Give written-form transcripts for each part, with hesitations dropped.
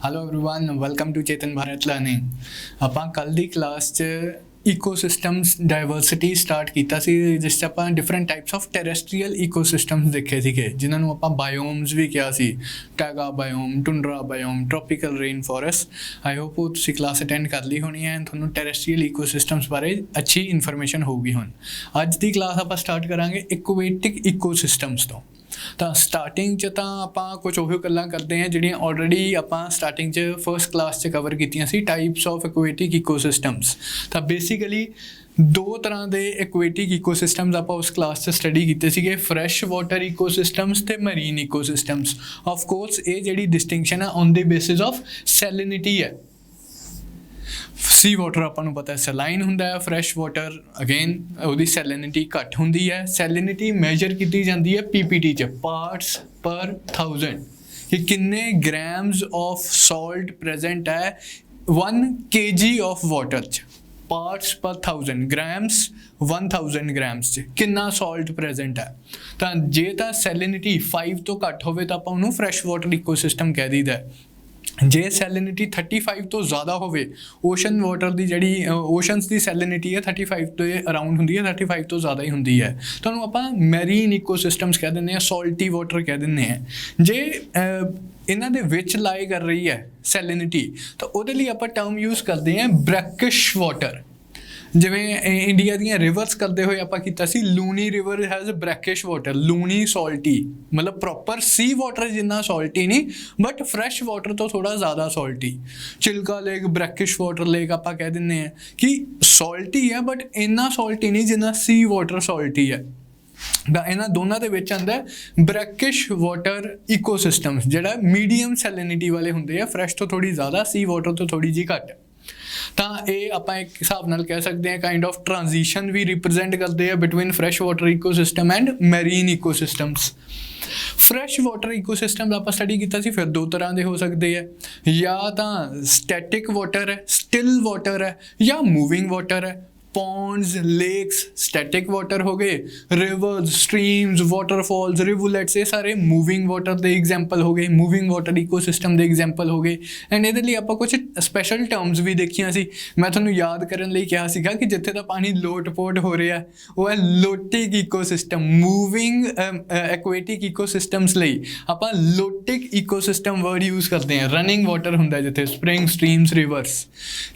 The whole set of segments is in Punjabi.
Hello everyone, welcome to Chetan Bharat learning. ਆਪਾਂ ਕੱਲ ਦੀ ਕਲਾਸ 'ਚ ਈਕੋਸਿਸਟਮਸ ਡਾਇਵਰਸਿਟੀ ਸਟਾਰਟ ਕੀਤਾ ਸੀ, ਜਿਸ 'ਚ ਆਪਾਂ different types of terrestrial ecosystems ਦੇਖੇ ਸੀਗੇ, ਜਿਨ੍ਹਾਂ ਨੂੰ ਆਪਾਂ ਬਾਇਓਮਸ ਵੀ ਕਿਹਾ ਸੀ। Taiga biome, tundra biome, tropical rainforest. I hope ਉਹ ਤੁਸੀਂ ਕਲਾਸ ਅਟੈਂਡ ਕਰ ਲਈ ਹੋਣੀ ਹੈ, ਤੁਹਾਨੂੰ ਟੈਰੇਸਟਰੀਅਲ ਈਕੋਸਿਸਟਮਸ ਬਾਰੇ ਅੱਛੀ ਇਨਫੋਰਮੇਸ਼ਨ ਹੋਊਗੀ। ਹੁਣ ਅੱਜ ਦੀ ਕਲਾਸ ਆਪਾਂ ਸਟਾਰਟ ਕਰਾਂਗੇ ਇਕੁਏਟਿਕ ਈਕੋਸਿਸਟਮਸ ਤੋਂ। ਤਾਂ ਸਟਾਰਟਿੰਗ 'ਚ ਤਾਂ ਆਪਾਂ ਕੁਝ ਉਹੀ ਗੱਲਾਂ ਕਰਦੇ ਹਾਂ ਜਿਹੜੀਆਂ ਆਲਰੇਡੀ ਆਪਾਂ ਸਟਾਰਟਿੰਗ 'ਚ ਫਸਟ ਕਲਾਸ 'ਚ ਕਵਰ ਕੀਤੀਆਂ ਸੀ, ਟਾਈਪਸ ਆਫ ਇਕੁਏਟਿਕ ਈਕੋਸਿਸਟਮਸ। ਤਾਂ ਬੇਸਿਕਲੀ ਦੋ ਤਰ੍ਹਾਂ ਦੇ ਇਕੁਏਟਿਕ ਈਕੋਸਿਸਟਮਸ ਆਪਾਂ ਉਸ ਕਲਾਸ 'ਚ ਸਟੱਡੀ ਕੀਤੇ ਸੀਗੇ, ਫਰੈਸ਼ ਵਾਟਰ ਈਕੋਸਿਸਟਮਸ ਤੇ ਮਰੀਨ ਈਕੋਸਿਸਟਮਸ। ਆਫ ਕੋਰਸ ਇਹ ਜਿਹੜੀ ਡਿਸਟਿੰਕਸ਼ਨ ਆ ਔਨ ਦੀ ਬੇਸਿਸ ਆਫ ਸੈਲਿਨਿਟੀ ਹੈ। ਸੀ ਵਾਟਰ ਆਪਾਂ ਨੂੰ ਪਤਾ ਸੈਲਾਈਨ ਹੁੰਦਾ ਹੈ, ਫਰੈਸ਼ ਵਾਟਰ ਅਗੇਨ ਉਹਦੀ ਸੈਲਿਨਿਟੀ ਘੱਟ ਹੁੰਦੀ ਹੈ। ਸੈਲਿਨਿਟੀ ਮੈਜਰ ਕੀਤੀ ਜਾਂਦੀ ਹੈ ਪੀਪੀਟੀ 'ਚ, ਪਾਰਟਸ ਪਰ 1000, ਕਿ ਕਿੰਨੇ ਗ੍ਰਾਮਸ ਆਫ ਸਾਲਟ ਪ੍ਰੈਜ਼ੈਂਟ ਹੈ 1 kg ਆਫ ਵਾਟਰ 'ਚ। ਪਾਰਟਸ ਪਰ 1000 ਗ੍ਰਾਮਸ 1000 ਗ੍ਰਾਮਸ 'ਚ ਕਿੰਨਾ ਸਾਲਟ ਪ੍ਰੈਜ਼ੈਂਟ ਹੈ। ਤਾਂ ਜੇ ਤਾਂ ਸੈਲਿਨਿਟੀ 5 ਤੋਂ ਘੱਟ ਹੋਵੇ ਤਾਂ ਆਪਾਂ ਉਹਨੂੰ ਫਰੈਸ਼ ਵਾਟਰ ਇਕੋਸਿਸਟਮ ਕਹਿ ਦਈਦਾ। ਜੇ ਸੈਲਿਨਿਟੀ 35 ਤੋਂ ਜ਼ਿਆਦਾ ਹੋਵੇ, ਓਸ਼ਨ ਵਾਟਰ ਦੀ ਜਿਹੜੀ ਓਸ਼ਨਸ ਦੀ ਸੈਲਿਨਿਟੀ ਹੈ 35 ਦੇ ਅਰਾਊਂਡ ਹੁੰਦੀ ਹੈ, 35 ਤੋਂ ਜ਼ਿਆਦਾ ਹੀ ਹੁੰਦੀ ਹੈ, ਤੁਹਾਨੂੰ ਆਪਾਂ ਮੈਰੀਨ ਇਕੋਸਿਸਟਮਸ ਕਹਿ ਦਿੰਦੇ ਹਾਂ, ਸਾਲਟੀ ਵਾਟਰ ਕਹਿ ਦਿੰਦੇ ਹਾਂ। ਜੇ ਇਹਨਾਂ ਦੇ ਵਿੱਚ ਲਾਈ ਕਰ ਰਹੀ ਹੈ ਸੈਲਿਨਿਟੀ, ਤਾਂ ਉਹਦੇ ਲਈ ਆਪਾਂ ਟਰਮ ਯੂਜ਼ ਕਰਦੇ ਹਾਂ ਬ੍ਰੈਕਿਸ਼ ਵਾਟਰ। ਜਿਵੇਂ ਇੰਡੀਆ ਦੀਆਂ ਰਿਵਰਸ ਕਰਦੇ ਹੋਏ ਆਪਾਂ ਕੀਤਾ ਸੀ, ਲੂਨੀ ਰਿਵਰ ਹੈਜ਼ ਬ੍ਰੈਕਿਸ਼ ਵਾਟਰ, ਲੂਨੀ ਸਾਲਟੀ, ਮਤਲਬ ਪ੍ਰੋਪਰ ਸੀ ਵਾਟਰ ਜਿੰਨਾ ਸਾਲਟੀ ਨਹੀਂ, ਬਟ ਫਰੈਸ਼ ਵਾਟਰ ਤੋਂ ਥੋੜਾ ਜ਼ਿਆਦਾ ਸਾਲਟੀ। ਚਿਲਕਾ ਲੇਕ ਬ੍ਰੈਕਿਸ਼ ਵਾਟਰ ਲੇਕ ਆਪਾਂ ਕਹਿ ਦਿੰਦੇ ਹਾਂ ਕਿ ਸਾਲਟੀ ਹੈ, ਬਟ ਇੰਨਾ ਸਾਲਟੀ ਨਹੀਂ ਜਿੰਨਾ ਸੀ ਵਾਟਰ ਸਾਲਟੀ ਹੈ। ਤਾਂ ਇਹਨਾਂ ਦੋਨਾਂ ਦੇ ਵਿੱਚ ਆਉਂਦਾ ਬ੍ਰੈਕਿਸ਼ ਵਾਟਰ ਇਕੋਸਿਸਟਮਸ, ਜਿਹੜਾ ਮੀਡੀਅਮ ਸੈਲਿਨਿਟੀ ਵਾਲੇ ਹੁੰਦੇ ਆ, ਫਰੈਸ਼ ਤੋਂ ਥੋੜੀ ਜ਼ਿਆਦਾ, ਸੀ ਵਾਟਰ ਤੋਂ ਥੋੜੀ ਜਿਹੀ ਘੱਟ। ਤਾਂ ਇਹ ਆਪਾਂ ਇੱਕ ਹਿਸਾਬ ਨਾਲ ਕਹਿ ਸਕਦੇ ਹਾਂ ਕਾਈਂਡ ਆਫ ਟ੍ਰਾਂਜੀਸ਼ਨ ਵੀ ਰਿਪਰੈਜ਼ੈਂਟ ਕਰਦੇ ਆ between fresh water ecosystem and marine ecosystems. Fresh water ecosystem ਆਪਾਂ ਸਟੱਡੀ ਕੀਤਾ ਸੀ, ਫਿਰ ਦੋ ਤਰ੍ਹਾਂ ਦੇ ਹੋ ਸਕਦੇ ਆ, ਜਾਂ ਤਾਂ ਸਟੈਟਿਕ ਵਾਟਰ ਹੈ, ਸਟਿਲ ਵਾਟਰ ਹੈ, ਜਾਂ ਮੂਵਿੰਗ ਵਾਟਰ ਹੈ। ਪੌਂਡਸ, ਲੇਕਸ ਸਟੈਟਿਕ ਵਾਟਰ ਹੋ ਗਏ, ਰਿਵਰਸ, ਸਟਰੀਮਸ, ਵਾਟਰਫਾਲਸ, ਰਿਵੂਲੈਟਸ, ਇਹ ਸਾਰੇ ਮੂਵਿੰਗ ਵਾਟਰ ਦੇ ਐਗਜ਼ਾਮਪਲ ਹੋ ਗਏ, ਮੂਵਿੰਗ ਵਾਟਰ ਇਕੋਸਿਸਟਮ ਦੇ ਐਗਜ਼ਾਮਪਲ ਹੋ ਗਏ। ਐਂਡ ਇਹਦੇ ਲਈ ਆਪਾਂ ਕੁਝ ਸਪੈਸ਼ਲ ਟਰਮਸ ਵੀ ਦੇਖੀਆਂ ਸੀ। ਮੈਂ ਤੁਹਾਨੂੰ ਯਾਦ ਕਰਨ ਲਈ ਕਿਹਾ ਸੀਗਾ ਕਿ ਜਿੱਥੇ ਤਾਂ ਪਾਣੀ ਲੋਟ-ਪੋਟ ਹੋ ਰਿਹਾ ਉਹ ਹੈ ਲੋਟਿਕ ਇਕੋਸਿਸਟਮ। ਮੂਵਿੰਗ ਐਕੁਏਟਿਕ ਇਕੋਸਿਸਟਮਸ ਲਈ ਆਪਾਂ ਲੋਟਿਕ ਇਕੋਸਿਸਟਮ ਵਰਡ ਯੂਜ਼ ਕਰਦੇ ਹਾਂ। ਰਨਿੰਗ ਵਾਟਰ ਹੁੰਦਾ ਜਿੱਥੇ, ਸਪ੍ਰਿੰਗ, ਸਟਰੀਮਸ, ਰਿਵਰਸ।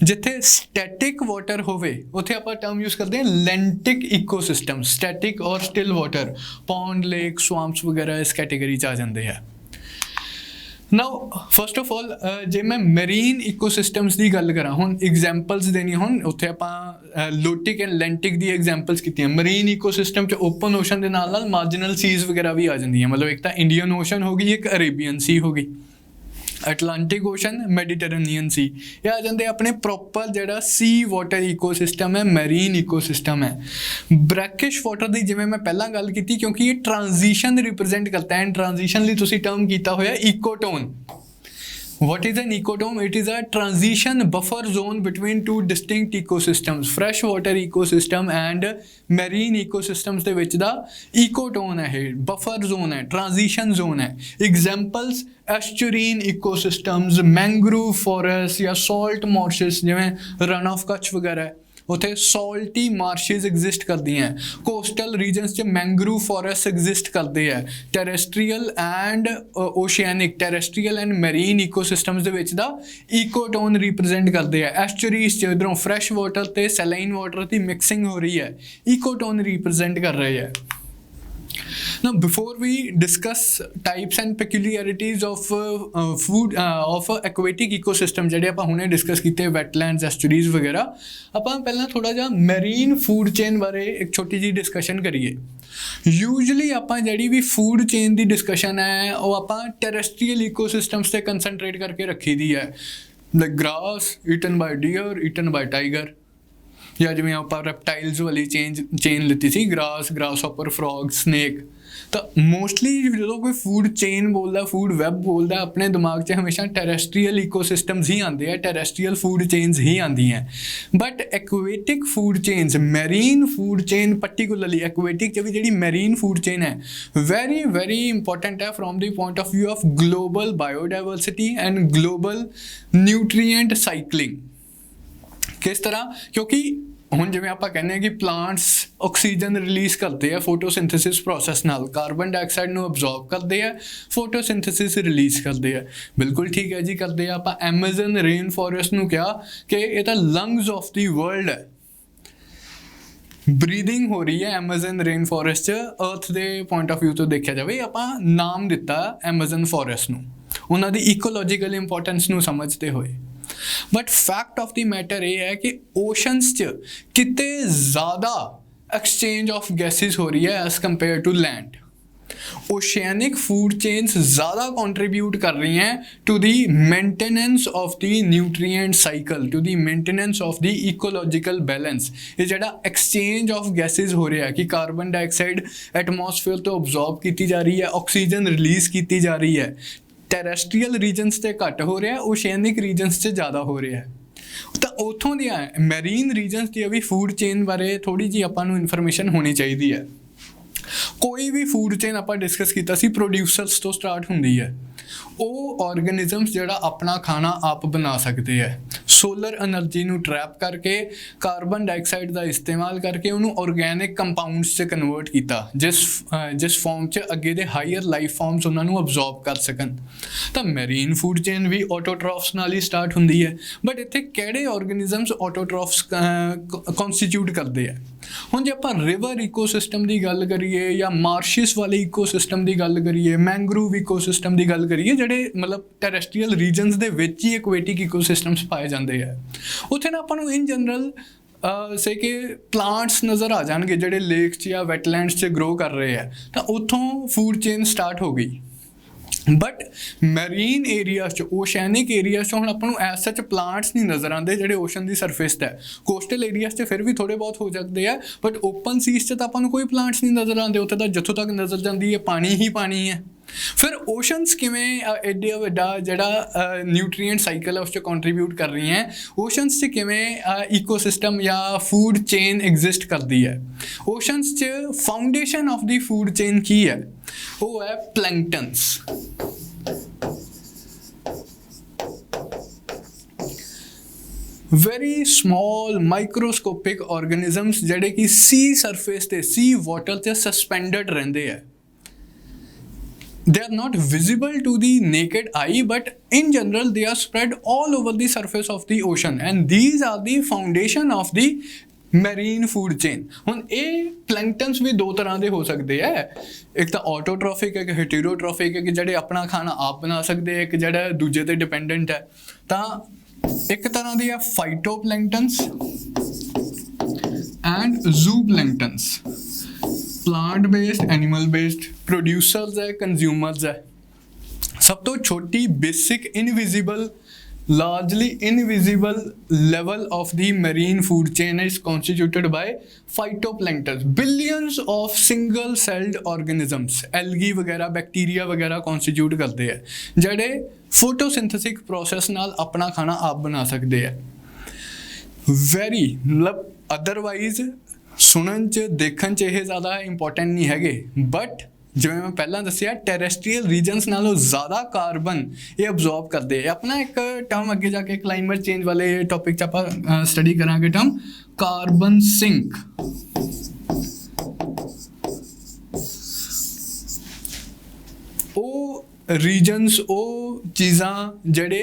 ਜਿੱਥੇ ਸਟੈਟਿਕ ਵਾਟਰ ਹੋਵੇ ਉੱਥੇ ਆਪਾਂ ਟਰਮ ਯੂਜ਼ ਕਰਦੇ ਹਾਂ ਲੈਂਟਿਕ ਇਕੋਸਿਸਟਮ, ਸਟੈਟਿਕ ਔਰ ਸਟਿਲ ਵਾਟਰ। ਪੌਂਡ, ਲੇਕ, ਸਵਾਂਪਸ ਵਗੈਰਾ ਇਸ ਕੈਟੇਗਰੀ 'ਚ ਆ ਜਾਂਦੇ ਆ। ਨਾਓ ਫਸਟ ਆਫ ਆਲ ਜੇ ਮੈਂ ਮੈਰੀਨ ਇਕੋਸਿਸਟਮਸ ਦੀ ਗੱਲ ਕਰਾਂ, ਹੁਣ ਐਗਜ਼ਾਮਪਲਸ ਦੇਣੀ, ਹੁਣ ਉੱਥੇ ਆਪਾਂ ਲੋਟਿਕ ਐਂਡ ਲੈਂਟਿਕ ਦੀ ਐਗਜ਼ਾਮਪਲਸ ਕੀਤੀਆਂ। ਮੈਰੀਨ ਇਕੋਸਿਸਟਮ 'ਚ ਓਪਨ ਓਸ਼ਨ ਦੇ ਨਾਲ ਨਾਲ ਮਾਰਜਨਲ ਸੀਜ਼ ਵਗੈਰਾ ਵੀ ਆ ਜਾਂਦੀਆਂ, ਮਤਲਬ ਇੱਕ ਤਾਂ ਇੰਡੀਅਨ ਓਸ਼ਨ ਹੋ ਗਈ, ਇੱਕ ਅਰੇਬੀਅਨ ਸੀ ਹੋ ਗਈ, ਅਟਲਾਂਟਿਕ ਓਸ਼ਨ, ਮੈਡੀਟੇਰੇਨੀਅਨ ਸੀ। ਇਹ ਆ ਜਾਂਦੇ ਆਪਣੇ ਪ੍ਰੋਪਰ ਜਿਹੜਾ ਸੀ ਵਾਟਰ ਇਕੋਸਿਸਟਮ ਹੈ, ਮੈਰੀਨ ਇਕੋਸਿਸਟਮ ਹੈ। ਬ੍ਰੈਕਿਸ਼ ਵਾਟਰ ਦੀ ਜਿਵੇਂ ਮੈਂ ਪਹਿਲਾਂ ਗੱਲ ਕੀਤੀ, ਕਿਉਂਕਿ ਇਹ ਟ੍ਰਾਂਜੀਸ਼ਨ ਰਿਪਰੈਜ਼ੈਂਟ ਕਰਦਾ ਹੈ। ਟ੍ਰਾਂਜੀਸ਼ਨ ਲਈ ਤੁਸੀਂ ਟਰਮ ਕੀਤਾ ਹੋਇਆ ਇਕੋਟੋਨ। What is an ecotone? It is a transition buffer zone between two distinct ecosystems, fresh water ecosystem and marine ecosystems ਦੇ ਵਿੱਚ ਦਾ ecotone ਹੈ, ਇਹ buffer zone ਹੈ, transition zone ਹੈ। Examples estuarine ecosystems, mangrove forest ਜਾਂ salt marshes, ਜਿਵੇਂ run of Kutch ਵਗੈਰਾ ਹੈ, ਉੱਥੇ ਸੌਲਟੀ ਮਾਰਸ਼ਿਸ ਐਗਜ਼ਿਸਟ ਕਰਦੀਆਂ। ਕੋਸਟਲ ਰੀਜਨਸ 'ਚ ਮੈਂਗਰੂਵ ਫੋਰੈਸਟ ਐਗਜ਼ਿਸਟ ਕਰਦੇ ਆ। ਟੈਰੇਸਟਰੀਅਲ ਐਂਡ ਓਸ਼ੀਐਨਿਕ, ਟੈਰੇਸਟਰੀਅਲ ਐਂਡ ਮੈਰੀਨ ਇਕੋਸਿਸਟਮਸ ਦੇ ਵਿੱਚ ਦਾ ਇਕੋਟੋਨ ਰਿਪਰੈਜ਼ੈਂਟ ਕਰਦੇ ਆ। ਐਸਚੁਰੀਜ਼ 'ਚ ਇੱਧਰੋਂ ਫਰੈਸ਼ ਵਾਟਰ ਤੇ ਸੈਲਾਈਨ ਵਾਟਰ ਦੀ ਮਿਕਸਿੰਗ ਹੋ ਰਹੀ ਹੈ, ਇਕੋਟੋਨ ਰਿਪਰੈਜ਼ੈਂਟ ਕਰ ਰਹੇ ਆ। Now, before we discuss types and peculiarities of aquatic ecosystem, ਜਿਹੜੇ ਆਪਾਂ ਹੁਣੇ ਡਿਸਕਸ ਕੀਤੇ, ਵੈਟਲੈਂਡਸ, ਐਸਚੁਰੀਜ਼ ਵਗੈਰਾ, ਆਪਾਂ ਪਹਿਲਾਂ ਥੋੜਾ ਜਿਹਾ ਮੈਰੀਨ ਫੂਡ ਚੇਨ ਬਾਰੇ ਇੱਕ ਛੋਟੀ ਜਿਹੀ ਡਿਸਕਸ਼ਨ ਕਰੀਏ। ਯੂਜਲੀ ਆਪਾਂ ਜਿਹੜੀ ਵੀ ਫੂਡ ਚੇਨ ਦੀ ਡਿਸਕਸ਼ਨ ਹੈ ਉਹ ਆਪਾਂ ਟੈਰੇਸਟਰੀਅਲ ਇਕੋਸਿਸਟਮਸ ਤੇ ਕੰਸਨਟਰੇਟ ਕਰਕੇ ਰੱਖੀ ਦੀ ਹੈ, ਲਾਈਕ ਗ੍ਰਾਸ ਈਟਨ ਬਾਈ ਡੀਅਰ, ਈਟਨ ਬਾਈ ਟਾਈਗਰ, ਜਾਂ ਜਿਵੇਂ ਆਪਾਂ ਰੈਪਟਾਈਲਸ ਵਾਲੀ ਚੇਨ ਲਿੱਤੀ ਸੀ, grass, grass hopper, frog, snake. ਤਾਂ ਮੋਸਟਲੀ ਜਦੋਂ ਕੋਈ ਫੂਡ ਚੇਨ ਬੋਲਦਾ, ਫੂਡ ਵੈਬ ਬੋਲਦਾ, ਆਪਣੇ ਦਿਮਾਗ 'ਚ ਹਮੇਸ਼ਾ ਟੈਰੈਸਟਰੀਅਲ ਇਕੋਸਿਸਟਮਸ ਹੀ ਆਉਂਦੇ ਆ, ਟੈਰੈਸਟਰੀਅਲ ਫੂਡ ਚੇਨਸ ਹੀ ਆਉਂਦੀਆਂ। But aquatic food chains, marine food chain particularly aquatic 'ਚ ਵੀ ਜਿਹੜੀ ਮੈਰੀਨ ਫੂਡ ਚੇਨ ਹੈ ਵੈਰੀ ਵੈਰੀ ਇੰਪੋਰਟੈਂਟ ਹੈ from the point of view of global biodiversity and global nutrient cycling. ਕਿਸ ਤਰ੍ਹਾਂ? ਕਿਉਂਕਿ ਹੁਣ ਜਿਵੇਂ ਆਪਾਂ ਕਹਿੰਦੇ ਹਾਂ ਕਿ ਪਲਾਂਟਸ ਆਕਸੀਜਨ ਰਿਲੀਜ਼ ਕਰਦੇ ਆ ਫੋਟੋਸਿੰਥੇਸਿਸ ਪ੍ਰੋਸੈਸ ਨਾਲ, ਕਾਰਬਨ ਡਾਈਆਕਸਾਈਡ ਨੂੰ ਅਬਜ਼ੌਰਬ ਕਰਦੇ ਆ, ਫੋਟੋਸਿੰਥੇਸਿਸ ਰਿਲੀਜ਼ ਕਰਦੇ ਆ। ਬਿਲਕੁਲ ਠੀਕ ਹੈ ਜੀ, ਕਰਦੇ ਆ। ਆਪਾਂ ਐਮਾਜ਼ਨ ਰੇਨ ਫੋਰੈਸਟ ਨੂੰ ਕਿਹਾ ਕਿ ਇਹ ਤਾਂ ਲੰਗਸ ਆਫ ਦੀ ਵਰਲਡ ਹੈ, ਬਰੀਦਿੰਗ ਹੋ ਰਹੀ ਹੈ ਐਮਾਜ਼ਨ ਰੇਨ ਫੋਰੈਸਟ 'ਚ। ਅਰਥ ਦੇ ਪੁਆਇੰਟ ਆਫ ਵਿਊ ਤੋਂ ਦੇਖਿਆ ਜਾਵੇ, ਆਪਾਂ ਨਾਮ ਦਿੱਤਾ ਐਮਾਜ਼ਨ ਫੋਰੈਸਟ ਨੂੰ ਉਹਨਾਂ ਦੀ ਇਕੋਲੋਜੀਕਲ ਇੰਪੋਰਟੈਂਸ ਨੂੰ ਸਮਝਦੇ ਹੋਏ। But fact of the matter ਇਹ ਹੈ ਕਿ ਓਸ਼ਨਸ 'ਚ ਕਿਤੇ ਜ਼ਿਆਦਾ ਐਕਸਚੇਂਜ ਆਫ ਗੈਸਿਸ ਹੋ ਰਹੀ ਹੈ as compare to land. Oceanic food chains ज़्यादा कंट्रीब्यूट कर रही हैं to the maintenance of the nutrient cycle, to the maintenance of the ecological balance. ये जिहड़ा एक्सचेंज ऑफ गैसेज हो रहा है कि कार्बन डाइऑक्साइड एटमोसफेयर तो अब्जॉर्ब की जा रही है, ऑक्सीजन रिलीज़ की जा रही है, टैरेस्ट्रीयल रीजनस से घट हो रहा है, ओशियानिक रीजनस से ज़्यादा हो रहा है। तो उतों ਦੀਆਂ ਮੈਰੀਨ ਰੀਜਨਸ ਦੀ ਵੀ ਫੂਡ ਚੇਨ ਬਾਰੇ ਥੋੜੀ ਜੀ ਆਪਾਂ ਨੂੰ ਇਨਫੋਰਮੇਸ਼ਨ ਹੋਣੀ ਚਾਹੀਦੀ ਹੈ। ਕੋਈ ਵੀ ਫੂਡ ਚੇਨ ਆਪਾਂ ਡਿਸਕਸ ਕੀਤਾ ਸੀ ਪ੍ਰੋਡਿਊਸਰਸ ਤੋਂ ਸਟਾਰਟ ਹੁੰਦੀ ਹੈ। ਉਹ ਆਰਗੈਨਿਜ਼ਮਸ ਜਿਹੜਾ ਆਪਣਾ ਖਾਣਾ ਆਪ ਬਣਾ ਸਕਦੇ ਹੈ, ਸੋਲਰ એનર્ਜੀ ਨੂੰ ਟਰੈਪ ਕਰਕੇ, ਕਾਰਬਨ ਡਾਈਆਕਸਾਈਡ ਦਾ ਇਸਤੇਮਾਲ ਕਰਕੇ ਉਹਨੂੰ ਆਰਗੈਨਿਕ ਕੰਪਾਊਂਡਸ 'ਚ ਕਨਵਰਟ ਕੀਤਾ, ਜਿਸ ਫਾਰਮ 'ਚ ਅੱਗੇ ਦੇ ਹਾਈਅਰ ਲਾਈਫ ਫਾਰਮਸ ਉਹਨਾਂ ਨੂੰ ਅਬਜ਼ੌਰਬ ਕਰ ਸਕਣ। ਤਾਂ ਮੈਰੀਨ ਫੂਡ ਚੇਨ ਵੀ ਆਟੋਟ੍ਰੋਫਸ ਨਾਲ ਹੀ ਸਟਾਰਟ ਹੁੰਦੀ ਹੈ। ਬਟ ਇੱਥੇ ਕਿਹੜੇ ਆਰਗੈਨਿਜ਼ਮਸ ਆਟੋਟ੍ਰੋਫਸ ਕੌਨਸਟੀਟਿਊਟ ਕਰਦੇ ਆ? ਹੁਣ ਜੇ ਆਪਾਂ ਰਿਵਰ ਇਕੋਸਿਸਟਮ ਦੀ ਗੱਲ ਕਰੀਏ ਜਾਂ ਮਾਰਸ਼ਿਸ ਵਾਲੇ ਇਕੋਸਿਸਟਮ ਦੀ ਗੱਲ ਕਰੀਏ, ਮੈਂਗਰੂਵ ਇਕੋਸਿਸਟਮ ਦੀ ਗੱਲ ਕਰੀਏ, ਜਿਹੜੇ ਮਤਲਬ ਟੈਰੈਸਟਰੀਅਲ ਰੀਜਨਸ ਦੇ ਵਿੱਚ ਹੀ ਐਕੁਏਟਿਕ ਇਕੋਸਿਸਟਮਸ ਪਾਏ ਜਾਂਦੇ ਆ, ਉੱਥੇ ਨਾ ਆਪਾਂ ਨੂੰ ਇਨ ਜਨਰਲ ਸੇ ਕਿ ਪਲਾਂਟਸ ਨਜ਼ਰ ਆ ਜਾਣਗੇ ਜਿਹੜੇ ਲੇਕਸ 'ਚ ਜਾਂ ਵੈਟਲੈਂਡਸ 'ਚ ਗਰੋ ਕਰ ਰਹੇ ਆ, ਤਾਂ ਉੱਥੋਂ ਫੂਡ ਚੇਨ ਸਟਾਰਟ ਹੋ ਗਈ। But marine area oceanic area हम अपन एज सच प्लांट्स नहीं नज़र आते ਜਿਹੜੇ ओशन की सरफेस है। कोस्टल एरिया फिर भी थोड़े बहुत हो सकते हैं, बट ओपन सीज से तो अपन कोई प्लांट्स नहीं नज़र आते। उत्थे तो जिथों तक नज़र जाती है पानी ही पानी है। फिर ओशनस किवें एडा वड्डा जिहड़ा न्यूट्रीएंट साइकिल है उस कंट्रीब्यूट कर रही हैं। ओशनस च किवें इकोसिस्टम या फूड चेन एग्जिस्ट करती है। ओशनस च foundation of the food chain की है, वो है planktons. Very small microscopic organisms जिहड़े कि सी सरफेस ते सी वाटर च सस्पेंडेड रहिंदे है। They are not visible to the naked eye, but in general they are spread all over the surface of the ocean, and these are the foundation of the marine food chain. ਹੁਣ ਇਹ प्लैंकटन्स भी दो तरह के हो सकते हैं, एक तो ऑटोट्रॉफिक है, एक हेटेरोट्रॉफिक है कि ਜਿਹੜੇ अपना खाना आप बना सकते हैं, एक ਜਿਹੜਾ दूजे ते डिपेंडेंट है। ਤਾਂ एक तरह दी है phytoplanktons and zooplanktons. Plant based, animal based, producers है, कंज्यूमर्स है। सब तो छोटी basic invisible, largely invisible level of the marine food chain is constituted by phytoplanktons, billions of single celled organisms, algae वगैरह, बैक्टीरिया वगैरह constitute करते हैं, जड़े photosynthetic process नाल अपना खाना आप बना सकते हैं। very मतलब otherwise सुनन च देखन च ये ज़्यादा इंपॉर्टेंट नहीं है, बट जिवें मैं पहला दसिया टैरेस्ट्रीयल रीजनस नालों ज़्यादा कार्बन ये अब्जॉर्ब करते हैं। अपना एक टर्म अगे जाके क्लाइमेट चेंज वाले टॉपिक च आप स्टडी करांगे, टर्म कार्बन सिंक। वो रीजनस, वो चीज़ां जिहड़े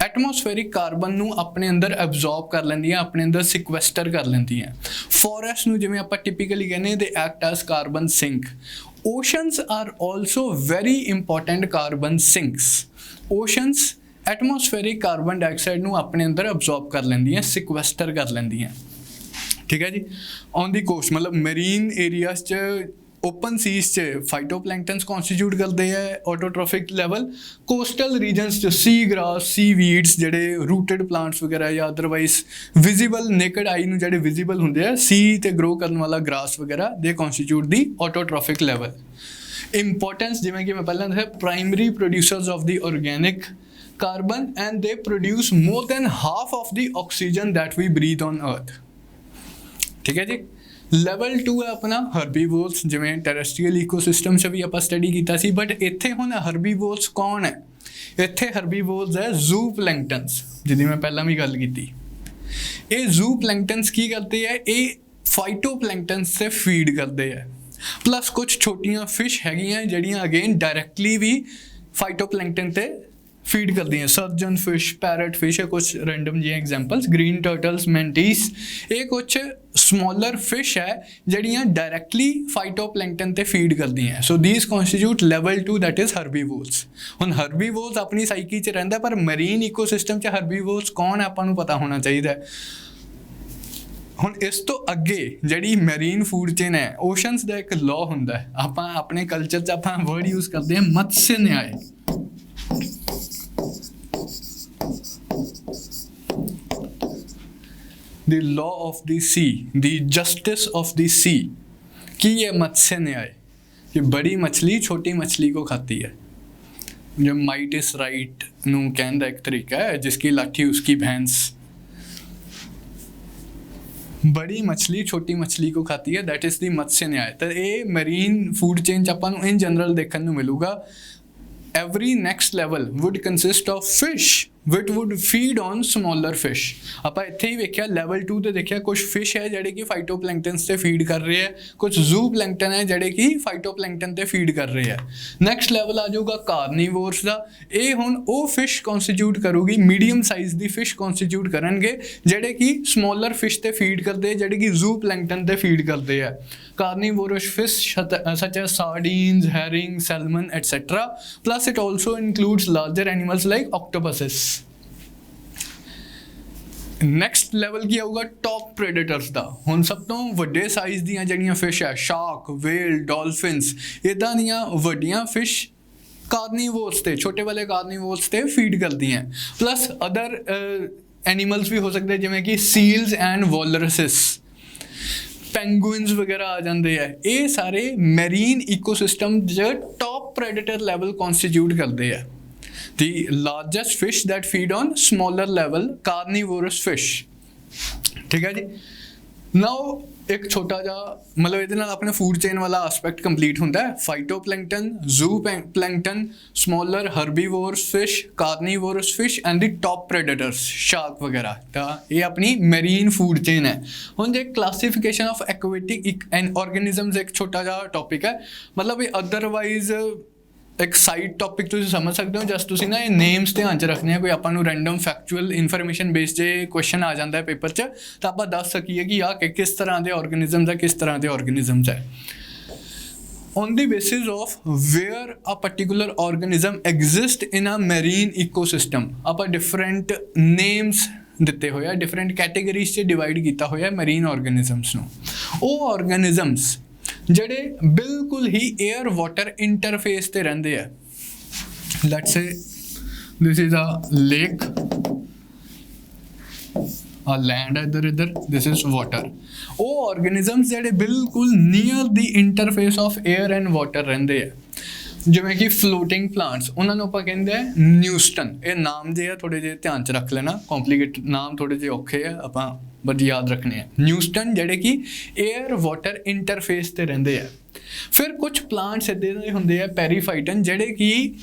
एटमोसफेरिक कार्बन नूं अपने अंदर एब्जॉर्ब कर लैंदियां, अपने अंदर सिक्वेस्टर कर लैंदियां। फॉरेस्ट नूं जिवें आपां टिपिकली कहने दे act as carbon sink. Oceans are also very important carbon sinks. Oceans atmospheric carbon dioxide नूं अपने अंदर एब्जॉर्ब कर लैंदियां, सिक्वेस्टर कर लैंदियां। ठीक है जी। ऑन दी कोस्ट मतलब मरीन एरियाज च ओपन सीज च फाइटोप्लैंक्टन्स कॉन्स्टिट्यूट करते हैं ऑटोट्रॉफिक लेवल, कोस्टल रीजनस च सी ग्रास सी वीड्स जेडे रूटेड प्लांट्स वगैरह या अदरवाइज विजिबल नेकड आई नूं जेडे विजिबल हुंदे आ सी ते ग्रो करने वाला ग्रास वगैरह they constitute the autotrophic level. Importance जिवें कि मैं पहले दस्सिया primary producers of the organic carbon and they produce more than half of the oxygen that we breathe on earth. ठीक है जी। ਲੈਵਲ 2 है अपना हर्बीवोर्स, जिवें टैरेस्ट्रीयल ईकोसिस्टम से भी आप स्टडी किया सी, बट इत्थे हुण हर्बीवोर्स कौन है? इत्थे हर्बीवोर्स है जूप्लैंक्टन्स, जिहदी मैं पहला भी गल कीती। ये जूप्लैंक्टन्स की करते हैं? ये फाइटोप्लैंक्टन्स से फीड करते हैं, प्लस कुछ छोटियां फिश हैगियां जिहड़ियां अगेन डायरैक्टली भी फाइटोप्लैंक्टन ते फीड करती हैं। सर्जन फिश, पैरट फिश है कुछ रैंडम जी एग्जांपल्स, ग्रीन टर्टल्स, मेंटीस, ये कुछ स्मॉलर फिश है जड़ियाँ डायरैक्टली फाइटोप्लैंक्टन ते फीड करती हैं। So these constitute level 2 that is herbivores. हुण हर्बीवोर्स अपनी साइकी च रहिंदा, पर मरीन इकोसिस्टम च हर्बीवोर्स कौन है आपां नूं पता होना चाहिए। हुण इस तो अगे जिहड़ी मैरीन फूड चेन है, ओशनस दा एक लॉ हुंदा है, आपां अपने कल्चर च आपां वर्ड यूज करते हैं मत्स्य न्याय। The law of the sea, the justice of the sea, कि ये मत्स्य न्याय, ये बड़ी मछली छोटी मछली को खाती है। जो माइट इज राइट नूं कहने का एक तरीका है, जिसकी लाठी उसकी भैंस। बड़ी मछली छोटी मछली को खाती है, दैट इज द मत्स्य न्याय। तो ये मरीन फूड चेन च आपां नूं इन जनरल देखने नूं मिलूगा। Every next level would consist of fish which would feed on smaller fish। ਆਪਾਂ ਇੱਥੇ ਹੀ ਵੇਖਿਆ ਲੈਵਲ 2 ਤੇ ਦੇਖਿਆ ਕੁਝ ਫਿਸ਼ ਹੈ ਜਿਹੜੇ ਕਿ ਫਾਈਟੋਪਲੈਂਕਟਨਸ ਤੇ ਫੀਡ ਕਰ ਰਹੇ ਹੈ, ਕੁਝ ਜ਼ੂਪਲੈਂਕਟਨ ਹੈ ਜਿਹੜੇ ਕਿ ਫਾਈਟੋਪਲੈਂਕਟਨ ਤੇ ਫੀਡ ਕਰ ਰਹੇ ਹੈ। ਨੈਕਸਟ ਲੈਵਲ ਆ ਜਾਊਗਾ ਕਾਰਨੀਵੋਰਸ ਦਾ। ਇਹ ਹੁਣ ਉਹ ਫਿਸ਼ ਕਨਸਟੀਟਿਊਟ ਕਰੂਗੀ, ਮੀਡੀਅਮ ਸਾਈਜ਼ ਦੀ ਫਿਸ਼ ਕਨਸਟੀਟਿਊਟ ਕਰਨਗੇ ਜਿਹੜੇ ਕਿ ਸਮਾਲਰ ਫਿਸ਼ ਤੇ ਫੀਡ ਕਰਦੇ, ਜਿਹੜੇ ਕਿ ਜ਼ੂਪਲੈਂਕਟਨ ਤੇ ਫੀਡ ਕਰਦੇ ਆ। carnivorous fish such as sardines, herring, salmon, etc. Plus it also includes larger animals like octopuses। Next level ਕੀ ਆਊਗਾ? ਟੌਪ ਪ੍ਰੈਡੇਟਰਸ ਦਾ। ਹੁਣ ਸਭ ਤੋਂ ਵੱਡੇ ਸਾਈਜ਼ ਦੀਆਂ ਜਿਹੜੀਆਂ ਫਿਸ਼ ਹੈ, ਸ਼ਾਰਕ, ਵੇਲ, ਡੋਲਫਿਨਸ, ਇੱਦਾਂ ਦੀਆਂ ਵੱਡੀਆਂ ਫਿਸ਼ ਕਾਰਨੀਵੋਰਸ ਤੇ, ਛੋਟੇ ਵਾਲੇ ਕਾਰਨੀਵੋਰਸ ਤੇ ਫੀਡ ਕਰਦੀਆਂ। ਪਲੱਸ ਅਦਰ ਐਨੀਮਲਸ ਵੀ ਹੋ ਸਕਦੇ ਜਿਵੇਂ ਕਿ ਸੀਲਸ ਐਂਡ ਵਾਲਰਸਿਸ, ਪੈਂਗੁਇਨਸ ਵਗੈਰਾ ਆ ਜਾਂਦੇ ਆ। ਇਹ ਸਾਰੇ ਮੈਰੀਨ ਇਕੋਸਿਸਟਮ 'ਚ ਟੌਪ ਪ੍ਰੈਡੇਟਰ ਲੈਵਲ ਕਨਸਟੀਟਿਊਟ ਕਰਦੇ ਆ। The largest fish that feed on smaller level carnivorous fish। ठीक है जी। Now एक छोटा जा मतलब ਇਹਦੇ ਨਾਲ ਆਪਣੇ ਫੂਡ ਚੇਨ ਵਾਲਾ ਐਸਪੈਕਟ ਕੰਪਲੀਟ ਹੁੰਦਾ ਹੈ। ਫਾਈਟੋਪਲੈਂਕਟਨ, ਜ਼ੂਪਲੈਂਕਟਨ, smaller herbivores fish, ਕਾਰਨੀਵੋਰਸ fish and the top ਪ੍ਰੈਡੇਟਰਸ, shark ਵਗੈਰਾ। ਤਾਂ ਇਹ ਆਪਣੀ ਮੈਰੀਨ ਫੂਡ ਚੇਨ ਹੈ। ਹੁਣ ਜੇ ਕਲਾਸੀਫਿਕੇਸ਼ਨ ਆਫ ਐਕੁਆਟਿਕ ਆਰਗੈਨਿਜ਼ਮਸ ਇੱਕ ਛੋਟਾ ਜਿਹਾ ਟੌਪਿਕ ਹੈ, ਮਤਲਬ ਇਹ ਅਦਰਵਾਈਜ਼ एक साइड टॉपिक तुसीं समझ सकते हो। जस्ट तुसीं ना ये नेम्स ध्यान च रखने, कोई आपां नूं रैंडम फैक्चुअल इन्फॉर्मेशन बेस्ड जे क्वेश्चन आ जाता है पेपर च, तो आप दस सकीए कि आह किस तरह के ऑर्गेनिजम्स है, किस तरह के ऑर्गेनिजम्स है। On the basis of where a particular organism exists in a marine ecosystem, आप different names ਦਿੱਤੇ ਹੋਏ ਆ, different categories 'ਚ divide ਕੀਤਾ ਹੋਇਆ marine organisms ਨੂੰ। ਉਹ organisms ਜਿਹੜੇ ਬਿਲਕੁਲ ਹੀ 에ਅਰ ਵਾਟਰ ਇੰਟਰਫੇਸ ਤੇ ਰਹਿੰਦੇ ਆ। Let's say this is a lake, a land ਹੈ ਇੱਧਰ, ਦਿਸ ਇਜ਼ ਵਾਟਰ। ਉਹ ਆਰਗੈਨਿਜ਼ਮਸ ਜਿਹੜੇ ਬਿਲਕੁਲ near the interface of air and water ਰਹਿੰਦੇ ਆ, ਜਿਵੇਂ ਕਿ ਫਲੋਟਿੰਗ ਪਲਾਂਟਸ, ਉਹਨਾਂ ਨੂੰ ਆਪਾਂ ਕਹਿੰਦੇ ਆ ਨਿਊਸਟਨ। ਇਹ ਨਾਮ ਜੇ ਆ ਥੋੜ੍ਹੇ ਜਿਹੇ ਧਿਆਨ 'ਚ ਰੱਖ ਲੈਣਾ, ਕੰਪਲੀਕੇਟਡ ਨਾਮ ਥੋੜ੍ਹੇ ਜਿਹੇ ਔਖੇ ਆ, ਆਪਾਂ बट याद रखने हैं। न्यूस्टन ਜਿਹੜੇ ਕਿ 에ਅਰ ਵਾਟਰ ਇੰਟਰਫੇਸ ਤੇ ਰਹਿੰਦੇ ਆ। ਫਿਰ ਕੁਝ ਪਲਾਂਟਸ ਇੱਦਾਂ ਦੇ ਹੁੰਦੇ ਆ ਪੈਰੀਫਾਈਟਨ, ਜਿਹੜੇ ਕਿ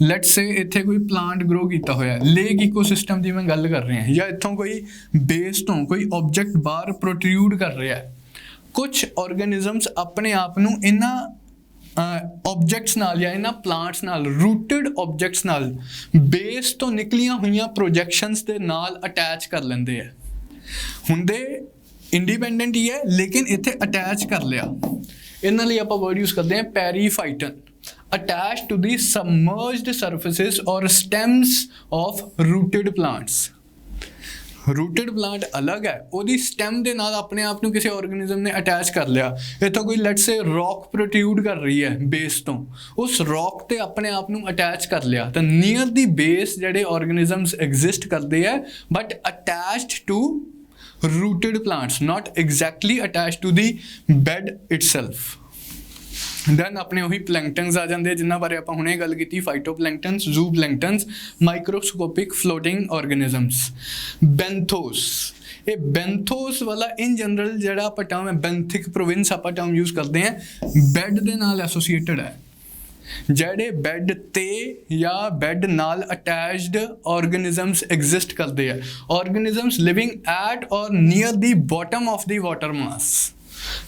ਲੈਟਸ ਸੇ ਇੱਥੇ ਕੋਈ ਪਲਾਂਟ ਗਰੋ ਕੀਤਾ ਹੋਇਆ, ਲੇਕ ਇਕੋਸਿਸਟਮ ਦੀ ਮੈਂ ਗੱਲ ਕਰ ਰਿਹਾ, ਜਾਂ ਇੱਥੋਂ ਕੋਈ ਬੇਸ ਤੋਂ ਕੋਈ ਆਬਜੈਕਟ ਬਾਹਰ ਪ੍ਰੋਟਰੂਡ ਕਰ ਰਿਹਾ। ਕੁਝ ਆਰਗੈਨਿਜ਼ਮਸ ਆਪਣੇ ਆਪ ਨੂੰ ਇਹਨਾਂ ऑब्जेक्ट्स नाल या इन्हां प्लांट्स नाल, रूटेड ऑब्जेक्ट्स नाल, बेस तो निकलियां हुई प्रोजेक्शंस दे नाल अटैच कर लेंदे है। हुंदे इंडिपेंडेंट ही है लेकिन इत्थे अटैच कर लिया। इन्हां लई आपां वर्ड यूज करते हैं periphyton, attach to the submerged surfaces और stems of rooted plants. Rooted plant ਅਲੱਗ ਹੈ, ਉਹਦੀ ਸਟੈਮ ਦੇ ਨਾਲ ਆਪਣੇ ਆਪ ਨੂੰ ਕਿਸੇ ਆਰਗੇਨਿਜ਼ਮ ਨੇ ਅਟੈਚ ਕਰ ਲਿਆ। ਇੱਥੋਂ ਕੋਈ ਲੈਟਸ ਸੇ ਰੌਕ ਪ੍ਰੋਟਿਊਡ ਕਰ ਰਹੀ ਹੈ ਬੇਸ ਤੋਂ, ਉਸ ਰੌਕ ਤੇ ਆਪਣੇ ਆਪ ਨੂੰ ਅਟੈਚ ਕਰ ਲਿਆ। ਤਾਂ ਨੀਅਰ ਦੀ ਬੇਸ ਜਿਹੜੇ ਆਰਗੇਨਿਜ਼ਮਸ ਐਗਜ਼ਿਸਟ ਕਰਦੇ ਹੈ but attached to rooted plants, not exactly attached to the bed itself। Then ਆਪਣੇ ਉਹੀ ਪਲੈਂਕਟਨਸ ਆ ਜਾਂਦੇ ਜਿਨ੍ਹਾਂ ਬਾਰੇ ਆਪਾਂ ਹੁਣੇ ਗੱਲ ਕੀਤੀ, ਫਾਈਟੋਪਲੈਂਕਟਨਸ, ਜ਼ੂਪਲੈਂਕਟਨਸ, ਮਾਈਕਰੋਸਕੋਪਿਕ ਫਲੋਟਿੰਗ ਆਰਗੇਨਿਜ਼ਮਸ। ਬੈਂਥੋਸ, ਇਹ ਬੈਂਥੋਸ ਵਾਲਾ ਇਨ ਜਨਰਲ ਜਿਹੜਾ ਆਪਾਂ ਟਰਮ ਹੈ ਬੈਂਥਿਕ ਪ੍ਰੋਵਿੰਸ ਆਪਾਂ ਟਰਮ ਯੂਜ਼ ਕਰਦੇ ਹਾਂ, ਬੈੱਡ ਦੇ ਨਾਲ ਐਸੋਸੀਏਟਡ ਹੈ। ਜਿਹੜੇ ਬੈੱਡ ਤੇ ਜਾਂ ਬੈੱਡ ਨਾਲ ਅਟੈਚਡ ਆਰਗੇਨਿਜ਼ਮਸ ਐਗਜ਼ਿਸਟ ਕਰਦੇ ਆ, ਆਰਗੇਨਿਜ਼ਮਸ ਲਿਵਿੰਗ ਐਟ ਔਰ near the bottom of the water ਮਾਸ,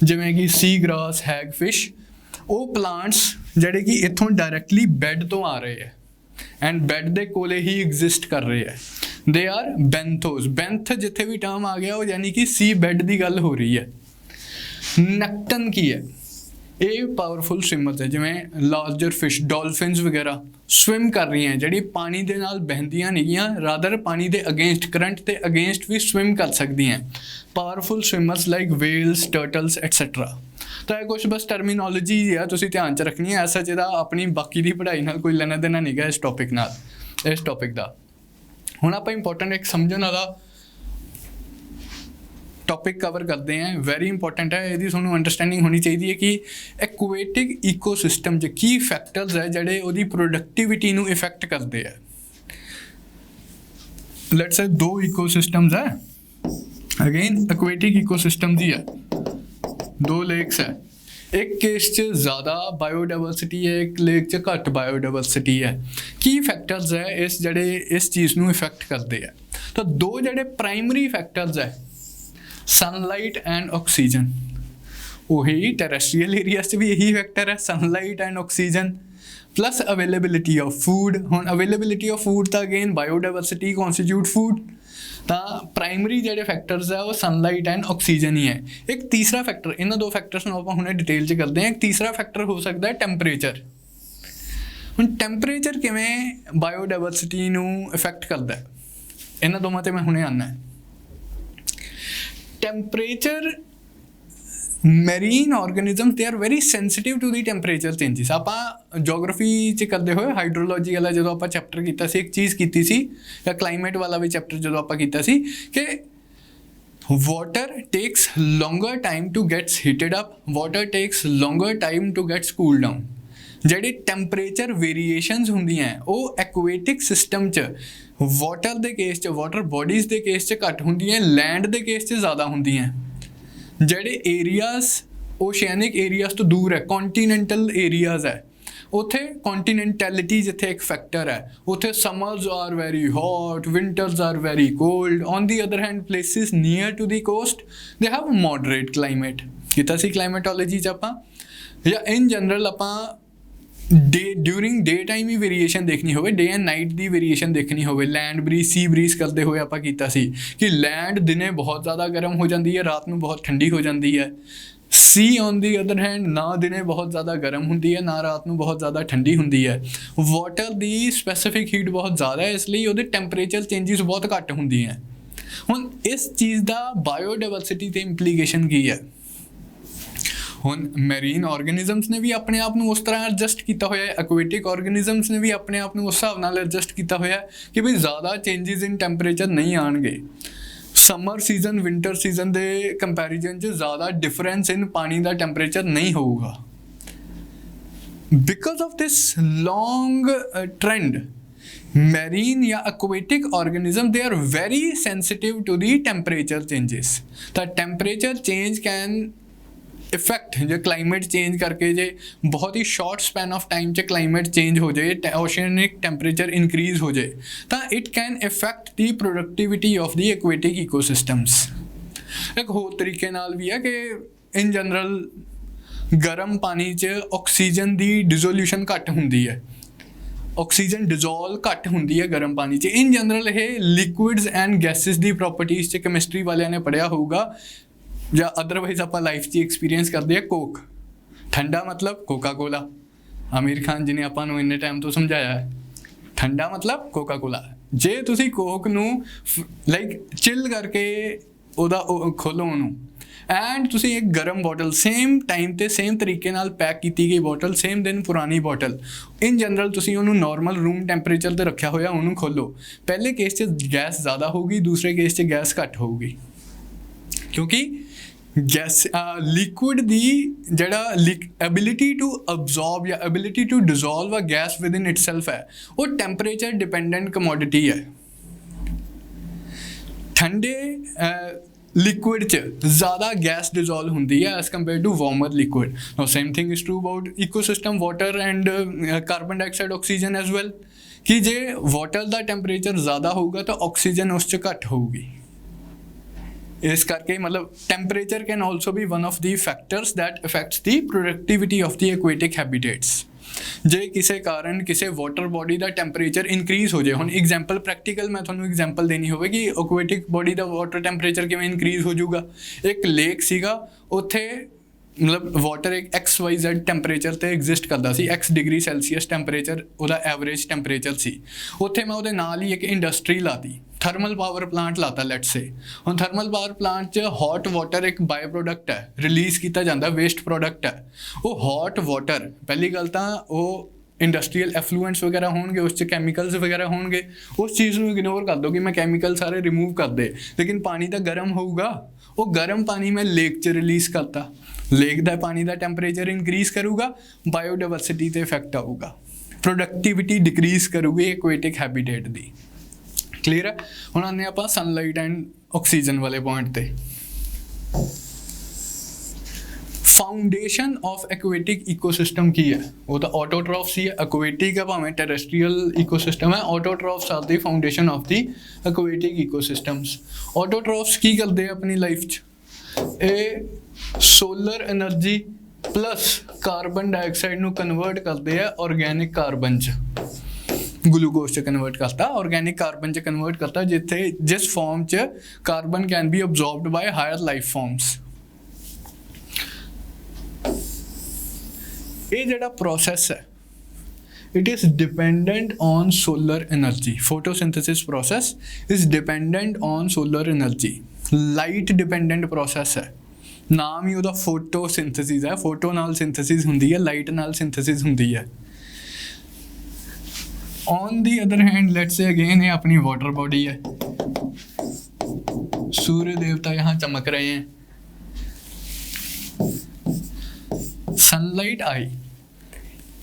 ਜਿਵੇਂ ਕਿ ਸੀ ਗ੍ਰਾਸ, ਹੈਗ ਫਿਸ਼। ਉਹ ਪਲਾਂਟਸ ਜਿਹੜੇ ਕਿ ਇੱਥੋਂ ਡਾਇਰੈਕਟਲੀ ਬੈੱਡ ਤੋਂ ਆ ਰਹੇ ਹੈ ਐਂਡ ਬੈੱਡ ਦੇ ਕੋਲੇ ਹੀ ਐਗਜ਼ਿਸਟ ਕਰ ਰਹੇ ਹੈ, ਦੇ ਆਰ ਬੈਂਥੋਸ। ਬੈਂਥ ਜਿੱਥੇ ਵੀ ਟਰਮ ਆ ਗਿਆ ਉਹ ਯਾਨੀ ਕਿ ਸੀ ਬੈੱਡ ਦੀ ਗੱਲ ਹੋ ਰਹੀ ਹੈ। ਨੈਕਟਨ ਕੀ ਹੈ? ਇਹ ਪਾਵਰਫੁਲ ਸਵਿਮਰਸ ਹੈ, ਜਿਵੇਂ ਲਾਰਜਰ ਫਿਸ਼, ਡੋਲਫਿਨਸ ਵਗੈਰਾ ਸਵਿਮ ਕਰ ਰਹੀਆਂ, ਜਿਹੜੀ ਪਾਣੀ ਦੇ ਨਾਲ ਬਹਿੰਦੀਆਂ ਨੇਗੀਆਂ, ਰਾਦਰ ਪਾਣੀ ਦੇ ਅਗੇਂਸਟ, ਕਰੰਟ ਦੇ ਅਗੇਂਸਟ ਵੀ ਸਵਿਮ ਕਰ ਸਕਦੀਆਂ। Powerful swimmers like whales, turtles etcetera. ਤਾਂ ਇਹ ਕੁਛ ਬਸ ਟਰਮੀਨੋਲੋਜੀ ਆ, ਤੁਸੀਂ ਧਿਆਨ 'ਚ ਰੱਖਣੀ ਹੈ। ਐਸਾ ਜਿਹਦਾ ਆਪਣੀ ਬਾਕੀ ਦੀ ਪੜ੍ਹਾਈ ਨਾਲ ਕੋਈ ਲੈਣਾ ਦੇਣਾ ਨਹੀਂ ਗਾ ਇਸ ਟੌਪਿਕ ਨਾਲ, ਇਸ ਟੌਪਿਕ ਦਾ। ਹੁਣ ਆਪਾਂ ਇੰਪੋਰਟੈਂਟ ਇੱਕ ਸਮਝਣ ਵਾਲਾ ਟੌਪਿਕ ਕਵਰ ਕਰਦੇ ਹਾਂ, ਵੈਰੀ ਇੰਪੋਰਟੈਂਟ ਹੈ, ਇਹਦੀ ਤੁਹਾਨੂੰ ਅੰਡਰਸਟੈਂਡਿੰਗ ਹੋਣੀ ਚਾਹੀਦੀ ਹੈ ਕਿ ਐਕੁਏਟਿਕ ਈਕੋਸਿਸਟਮ 'ਚ ਕੀ ਫੈਕਟਰਸ ਹੈ ਜਿਹੜੇ ਉਹਦੀ ਪ੍ਰੋਡਕਟਿਵਿਟੀ ਨੂੰ ਇਫੈਕਟ ਕਰਦੇ ਆ। ਲੈਟਸ ਸੇ ਦੋ ਈਕੋਸਿਸਟਮਸ ਹੈ, ਅਗੇਨ ਐਕੁਏਟਿਕ ਈਕੋਸਿਸਟਮ ਦੀ ਹੈ, ਦੋ ਲੇਕਸ ਹੈ। ਇੱਕ ਕੇਸ 'ਚ ਜ਼ਿਆਦਾ ਬਾਇਓਡਾਇਵਰਸਿਟੀ ਹੈ, ਇੱਕ ਲੇਕ 'ਚ ਘੱਟ ਬਾਇਓਡਾਇਵਰਸਿਟੀ ਹੈ। ਕੀ ਫੈਕਟਰਸ ਹੈ ਇਸ ਜਿਹੜੇ ਇਸ ਚੀਜ਼ ਨੂੰ ਇਫੈਕਟ ਕਰਦੇ ਆ? ਤਾਂ ਦੋ ਜਿਹੜੇ ਪ੍ਰਾਇਮਰੀ ਫੈਕਟਰਸ ਹੈ, ਸਨਲਾਈਟ ਐਂਡ ਆਕਸੀਜਨ। ਉਹੀ ਟੈਰੈਸਟਰੀਅਲ ਏਰੀਆਸ 'ਚ ਵੀ ਇਹੀ ਫੈਕਟਰ ਹੈ, sunlight and oxygen, plus availability of food. ਹੁਣ ਅਵੇਲੇਬਿਲਿਟੀ ਆਫ ਫੂਡ ਤਾਂ ਅਗੇਨ ਬਾਇਓਡਾਇਵਰਸਿਟੀ ਕੌਨਸਟੀਟਿਊਟ ਫੂਡ। ਤਾਂ ਪ੍ਰਾਇਮਰੀ ਜਿਹੜੇ ਫੈਕਟਰਸ ਹੈ ਉਹ ਸਨਲਾਈਟ ਐਂਡ ਆਕਸੀਜਨ ਹੀ ਹੈ। ਇੱਕ ਤੀਸਰਾ ਫੈਕਟਰ, ਇਹਨਾਂ ਦੋ ਫੈਕਟਰਸ ਨੂੰ ਆਪਾਂ ਹੁਣੇ ਡਿਟੇਲ 'ਚ ਕਰਦੇ ਹਾਂ। ਇੱਕ ਤੀਸਰਾ ਫੈਕਟਰ ਹੋ ਸਕਦਾ ਹੈ ਟੈਂਪਰੇਚਰ। ਹੁਣ ਟੈਂਪਰੇਚਰ ਕਿਵੇਂ ਬਾਇਓਡਾਇਵਰਸਿਟੀ ਨੂੰ ਇਫੈਕਟ ਕਰਦਾ ਹੈ, ਇਹਨਾਂ ਦੋਵਾਂ 'ਤੇ ਮੈਂ ਹੁਣੇ ਆਉਣਾ। temperature, marine organisms, they are very sensitive to the temperature changes। ਆਪਾਂ ਜੋਗ੍ਰਾਫੀ 'ਚ ਕਰਦੇ ਹੋਏ ਹਾਈਡਰੋਲੋਜੀ ਵਾਲਾ ਜਦੋਂ ਆਪਾਂ ਚੈਪਟਰ ਕੀਤਾ ਸੀ, ਇੱਕ ਚੀਜ਼ ਕੀਤੀ ਸੀ, ਜਾਂ ਕਲਾਈਮੇਟ ਵਾਲਾ ਵੀ ਚੈਪਟਰ ਜਦੋਂ ਆਪਾਂ ਕੀਤਾ ਸੀ ਕਿ water takes longer time to gets heated up, water takes longer time to gets cooled down। ਜਿਹੜੀ ਟੈਂਪਰੇਚਰ ਵੇਰੀਏਸ਼ਨਸ ਹੁੰਦੀਆਂ ਉਹ ਐਕੁਏਟਿਕ ਸਿਸਟਮ 'ਚ ਵਾਟਰ ਦੇ ਕੇਸ 'ਚ, ਵਾਟਰ ਬੋਡੀਜ਼ ਦੇ ਕੇਸ 'ਚ ਘੱਟ ਹੁੰਦੀਆਂ, ਲੈਂਡ ਦੇ ਕੇਸ 'ਚ ਜ਼ਿਆਦਾ ਹੁੰਦੀਆਂ। ਜਿਹੜੇ ਏਰੀਆਜ਼ ਓਸ਼ੀਅਨਿਕ ਏਰੀਆਜ਼ ਤੋਂ ਦੂਰ ਹੈ, ਕੌਂਟੀਨੈਂਟਲ ਏਰੀਆਜ਼ ਹੈ, ਉੱਥੇ ਕੌਂਟੀਨੈਂਟੈਲਿਟੀ ਜਿੱਥੇ ਇੱਕ ਫੈਕਟਰ ਹੈ, ਉੱਥੇ summers are very hot, winters are very cold. On the other hand places near to the coast they have moderate climate. ਕੀਤਾ ਸੀ ਕਲਾਈਮੇਟੋਲੋਜੀ 'ਚ ਆਪਾਂ, ਜਾਂ ਇਨ ਜਨਰਲ ਆਪਾਂ ਡਿਊਰਿੰਗ ਡੇ ਟਾਈਮ ਹੀ ਵੇਰੀਏਸ਼ਨ ਦੇਖਣੀ ਹੋਵੇ, ਡੇ ਐਂਡ ਨਾਈਟ ਦੀ ਵੇਰੀਏਸ਼ਨ ਦੇਖਣੀ ਹੋਵੇ, ਲੈਂਡ ਬਰੀਜ਼, ਸੀ ਬਰੀਜ਼ ਕਰਦੇ ਹੋਏ ਆਪਾਂ ਕੀਤਾ ਸੀ ਕਿ ਲੈਂਡ ਦਿਨੇ ਬਹੁਤ ਜ਼ਿਆਦਾ ਗਰਮ ਹੋ ਜਾਂਦੀ ਹੈ, ਰਾਤ ਨੂੰ ਬਹੁਤ ਠੰਡੀ ਹੋ ਜਾਂਦੀ ਹੈ। ਸੀ ਔਨ ਦੀ ਅਦਰ ਹੈਂਡ ਨਾ ਦਿਨੇ ਬਹੁਤ ਜ਼ਿਆਦਾ ਗਰਮ ਹੁੰਦੀ ਹੈ, ਨਾ ਰਾਤ ਨੂੰ ਬਹੁਤ ਜ਼ਿਆਦਾ ਠੰਡੀ ਹੁੰਦੀ ਹੈ। ਵਾਟਰ ਦੀ ਸਪੈਸੀਫਿਕ ਹੀਟ ਬਹੁਤ ਜ਼ਿਆਦਾ ਹੈ, ਇਸ ਲਈ ਉਹਦੇ ਟੈਂਪਰੇਚਰ ਚੇਂਜਿਸ ਬਹੁਤ ਘੱਟ ਹੁੰਦੀਆਂ। ਹੁਣ ਇਸ ਚੀਜ਼ ਦਾ ਬਾਇਓਡਾਇਵਰਸਿਟੀ 'ਤੇ ਇੰਪਲੀਕੇਸ਼ਨ ਕੀ ਹੈ? ਹੁਣ ਮੈਰੀਨ ਆਰਗੇਨਿਜ਼ਮਸ ਨੇ ਵੀ ਆਪਣੇ ਆਪ ਨੂੰ ਉਸ ਤਰ੍ਹਾਂ ਐਡਜਸਟ ਕੀਤਾ ਹੋਇਆ ਹੈ, ਐਕੁਏਟਿਕ ਆਰਗੇਨਿਜ਼ਮਸ ਨੇ ਵੀ ਆਪਣੇ ਆਪ ਨੂੰ ਉਸ ਹਿਸਾਬ ਨਾਲ ਐਡਜਸਟ ਕੀਤਾ ਹੋਇਆ ਕਿ ਵੀ ਜ਼ਿਆਦਾ ਚੇਂਜਿਸ ਇਨ ਟੈਂਪਰੇਚਰ ਨਹੀਂ ਆਉਣਗੇ। ਸਮਰ ਸੀਜ਼ਨ ਵਿੰਟਰ ਸੀਜ਼ਨ ਦੇ ਕੰਪੈਰੀਜ਼ਨ 'ਚ ਜ਼ਿਆਦਾ ਡਿਫਰੈਂਸ ਇਨ ਪਾਣੀ ਦਾ ਟੈਂਪਰੇਚਰ ਨਹੀਂ ਹੋਊਗਾ। Because of this long trend, marine या aquatic organism, they are very sensitive to the temperature changes। ਤਾਂ temperature change can ਇਫੈਕਟ ਜੇ ਕਲਾਈਮੇਟ ਚੇਂਜ ਕਰਕੇ ਜੇ ਬਹੁਤ ਹੀ ਸ਼ਾਰਟ ਸਪੈਨ ਆਫ ਟਾਈਮ 'ਚ ਕਲਾਈਮੇਟ ਚੇਂਜ ਹੋ ਜਾਏ, ਓਸ਼ੀਅਨਿਕ ਟੈਂਪਰੇਚਰ ਇਨਕਰੀਜ਼ ਹੋ ਜਾਏ, ਤਾਂ it can effect the productivity of ਦੀ ਐਕੁਏਟਿਕ ਈਕੋਸਿਸਟਮਸ। ਇੱਕ ਹੋਰ ਤਰੀਕੇ ਨਾਲ ਵੀ ਹੈ ਕਿ ਇਨ ਜਨਰਲ ਗਰਮ ਪਾਣੀ 'ਚ ਆਕਸੀਜਨ ਦੀ ਡਿਜ਼ੋਲਿਊਸ਼ਨ ਘੱਟ ਹੁੰਦੀ ਹੈ, ਆਕਸੀਜਨ ਡਿਜ਼ੋਲਵ ਘੱਟ ਹੁੰਦੀ ਹੈ ਗਰਮ ਪਾਣੀ 'ਚ। ਇਨ ਜਨਰਲ ਇਹ ਲਿਕੁਇਡਸ ਐਂਡ ਗੈਸਿਸ ਦੀ ਪ੍ਰੋਪਰਟੀਜ਼ 'ਚ ਕੈਮਿਸਟਰੀ ਵਾਲਿਆਂ ਨੇ ਪੜ੍ਹਿਆ ਹੋਊਗਾ, ਜਾਂ ਅਦਰਵਾਈਜ਼ ਆਪਾਂ ਲਾਈਫ 'ਚ ਐਕਸਪੀਰੀਅੰਸ ਕਰਦੇ ਆ। ਕੋਕ ਠੰਡਾ ਮਤਲਬ ਕੋਕਾ ਕੋਲਾ। ਆਮਿਰ ਖਾਨ ਜੀ ਨੇ ਆਪਾਂ ਨੂੰ ਇੰਨੇ ਟਾਈਮ ਤੋਂ ਸਮਝਾਇਆ ਹੈ, ਠੰਡਾ ਮਤਲਬ ਕੋਕਾ ਕੋਲਾ। ਜੇ ਤੁਸੀਂ ਕੋਕ ਨੂੰ ਲਾਈਕ ਚਿਲ ਕਰਕੇ ਉਹਦਾ ਖੋਲੋ ਉਹਨੂੰ ਐਂਡ ਤੁਸੀਂ ਇੱਕ ਗਰਮ ਬੋਟਲ ਸੇਮ ਟਾਈਮ ਤੇ ਸੇਮ ਤਰੀਕੇ ਨਾਲ ਪੈਕ ਕੀਤੀ ਗਈ ਬੋਟਲ ਸੇਮ ਦਿਨ ਪੁਰਾਣੀ ਬੋਟਲ ਇਨ ਜਨਰਲ ਤੁਸੀਂ ਉਹਨੂੰ ਨਾਰਮਲ ਰੂਮ ਟੈਂਪਰੇਚਰ ਤੇ ਰੱਖਿਆ ਹੋਇਆ ਉਹਨੂੰ ਖੋਲੋ, ਪਹਿਲੇ ਕੇਸ 'ਚ ਗੈਸ ਜ਼ਿਆਦਾ ਹੋਊਗੀ, ਦੂਸਰੇ ਕੇਸ 'ਚ ਗੈਸ ਘੱਟ ਹੋਊਗੀ, ਕਿਉਂਕਿ ਗੈਸ ਲਿਕੁਇਡ ਦੀ ਜਿਹੜਾ ਐਬਿਲਿਟੀ ਟੂ ਅਬਜ਼ੌਰਬ ਜਾਂ ability to dissolve a gas within itself ਹੈ ਉਹ ਟੈਂਪਰੇਚਰ ਡਿਪੈਂਡੈਂਟ ਕਮੋਡਿਟੀ ਹੈ। ਠੰਡੇ ਲਿਕੁਇਡ 'ਚ ਜ਼ਿਆਦਾ ਗੈਸ ਡਿਜ਼ੋਲਵ ਹੁੰਦੀ ਹੈ as compare to warmer liquid. Now same thing is true about ecosystem water and carbon dioxide oxygen as well ਕਿ ਜੇ ਵਾਟਰ ਦਾ ਟੈਂਪਰੇਚਰ ਜ਼ਿਆਦਾ ਹੋਊਗਾ ਤਾਂ ਆਕਸੀਜਨ ਉਸ 'ਚ ਘੱਟ ਹੋਊਗੀ। ਇਸ ਕਰਕੇ ਮਤਲਬ temperature can also B one of the factors that affects the productivity of the aquatic ਹੈਬਿਟੇਟਸ। ਜੇ ਕਿਸੇ ਕਾਰਨ ਕਿਸੇ ਵਾਟਰ ਬੋਡੀ ਦਾ ਟੈਂਪਰੇਚਰ ਇਨਕਰੀਜ਼ ਹੋ ਜਾਏ, ਹੁਣ ਐਗਜ਼ਾਮਪਲ ਪ੍ਰੈਕਟੀਕਲ ਮੈਂ ਤੁਹਾਨੂੰ ਐਗਜ਼ਾਮਪਲ ਦੇਣੀ ਹੋਵੇ ਕਿ ਐਕੁਆਟਿਕ ਬੋਡੀ ਦਾ ਵਾਟਰ ਟੈਂਪਰੇਚਰ ਕਿਵੇਂ ਇਨਕਰੀਜ਼ ਹੋ ਜਾਊਗਾ। ਇੱਕ ਲੇਕ ਸੀਗਾ, ਉੱਥੇ ਮਤਲਬ ਵਾਟਰ ਇੱਕ XYZ ਟੈਂਪਰੇਚਰ 'ਤੇ ਐਗਜ਼ਿਸਟ ਕਰਦਾ ਸੀ, X ਡਿਗਰੀ ਸੈਲਸੀਅਸ ਟੈਂਪਰੇਚਰ ਉਹਦਾ ਐਵਰੇਜ ਟੈਂਪਰੇਚਰ ਸੀ। ਉੱਥੇ ਮੈਂ ਉਹਦੇ ਨਾਲ ਹੀ ਇੱਕ ਇੰਡਸਟਰੀ ਲਾਤੀ, ਥਰਮਲ ਪਾਵਰ ਪਲਾਂਟ ਲਾਤਾ ਲੈਟਸ ਸੇ। ਹੁਣ ਥਰਮਲ ਪਾਵਰ ਪਲਾਂਟ 'ਚ ਹੌਟ ਵਾਟਰ ਇੱਕ ਬਾਈ ਪ੍ਰੋਡਕਟ ਹੈ, ਰਿਲੀਜ਼ ਕੀਤਾ ਜਾਂਦਾ ਵੇਸਟ ਪ੍ਰੋਡਕਟ ਹੈ। ਉਹ ਹੌਟ ਵਾਟਰ ਪਹਿਲੀ ਗੱਲ ਤਾਂ ਉਹ ਇੰਡਸਟਰੀਅਲ ਐਫਲੂਐਂਟਸ ਵਗੈਰਾ ਹੋਣਗੇ, ਉਸ 'ਚ ਕੈਮੀਕਲਸ ਵਗੈਰਾ ਹੋਣਗੇ, ਉਸ ਚੀਜ਼ ਨੂੰ ਇਗਨੋਰ ਕਰ ਦਿਓ ਕਿ ਮੈਂ ਕੈਮੀਕਲ ਸਾਰੇ ਰਿਮੂਵ ਕਰ ਦੇ, ਲੇਕਿਨ ਪਾਣੀ ਤਾਂ ਗਰਮ ਹੋਊਗਾ। ਉਹ ਗਰਮ ਪਾਣੀ ਮੈਂ ਲੇਕ 'ਚ ਰਿਲੀਜ਼ ਕਰਤਾ, ਲੇਕ ਦਾ ਪਾਣੀ ਦਾ ਟੈਂਪਰੇਚਰ ਇਨਕਰੀਜ਼ ਕਰੂਗਾ, ਬਾਇਓਡਾਇਵਰਸਿਟੀ 'ਤੇ ਇਫੈਕਟ ਆਊਗਾ, ਪ੍ਰੋਡਕਟਿਵਿਟੀ ਡਿਕਰੀਜ਼ ਕਰੂਗੀ ਐਕੁਆਟਿਕ ਹੈਬਿਟੇਟ ਦੀ। ਕਲੀਅਰ ਹੈ। ਹੁਣ ਆਉਂਦੇ ਆਪਾਂ ਸਨਲਾਈਟ ਐਂਡ ਆਕਸੀਜਨ ਵਾਲੇ ਪੁਆਇੰਟ 'ਤੇ। ਫਾਊਂਡੇਸ਼ਨ ਆਫ ਐਕੁਆਟਿਕ ਇਕੋਸਿਸਟਮ ਕੀ ਹੈ? ਉਹ ਤਾਂ ਆਟੋਟ੍ਰੋਫਸ ਹੀ ਹੈ। ਐਕੁਆਟਿਕ ਹੈ ਭਾਵੇਂ ਟੈਰੇਸਟਰੀਅਲ ਇਕੋਸਿਸਟਮ ਹੈ, autotrophs are the foundation of the aquatic ecosystems. Autotrophs ਕੀ ਕਰਦੇ ਆ ਆਪਣੀ ਲਾਈਫ 'ਚ? ਇਹ solar energy plus carbon dioxide ਨੂੰ ਕਨਵਰਟ ਕਰਦੇ ਆ ਆਰਗੈਨਿਕ ਕਾਰਬਨ 'ਚ, ਗਲੂਕੋਜ਼ 'ਚ ਕਨਵਰਟ ਕਰਤਾ, ਆਰਗੈਨਿਕ ਕਾਰਬਨ 'ਚ ਕਨਵਰਟ ਕਰਤਾ, ਜਿਸ ਫਾਰਮ 'ਚ carbon can be absorbed by higher life forms. ਇਹ ਜਿਹੜਾ ਪ੍ਰੋਸੈਸ ਹੈ it is dependent on solar energy. Photosynthesis process is dependent on solar energy. Light dependent process ਹੈ, ਨਾਮ ਹੀ ਉਹਦਾ ਫੋਟੋਸਿੰਥੇਸਿਸ ਹੈ। ਫੋਟੋ ਨਾਲ ਸਿੰਥੇਸਿਸ ਹੁੰਦੀ ਹੈ, ਲਾਈਟ ਨਾਲ ਸਿੰਥੇਸਿਸ ਹੁੰਦੀ ਹੈ। On the other hand, let's say again ये अपनी वाटर बॉडी है, सूर्य देवता यहाँ चमक रहे हैं, सनलाइट आई,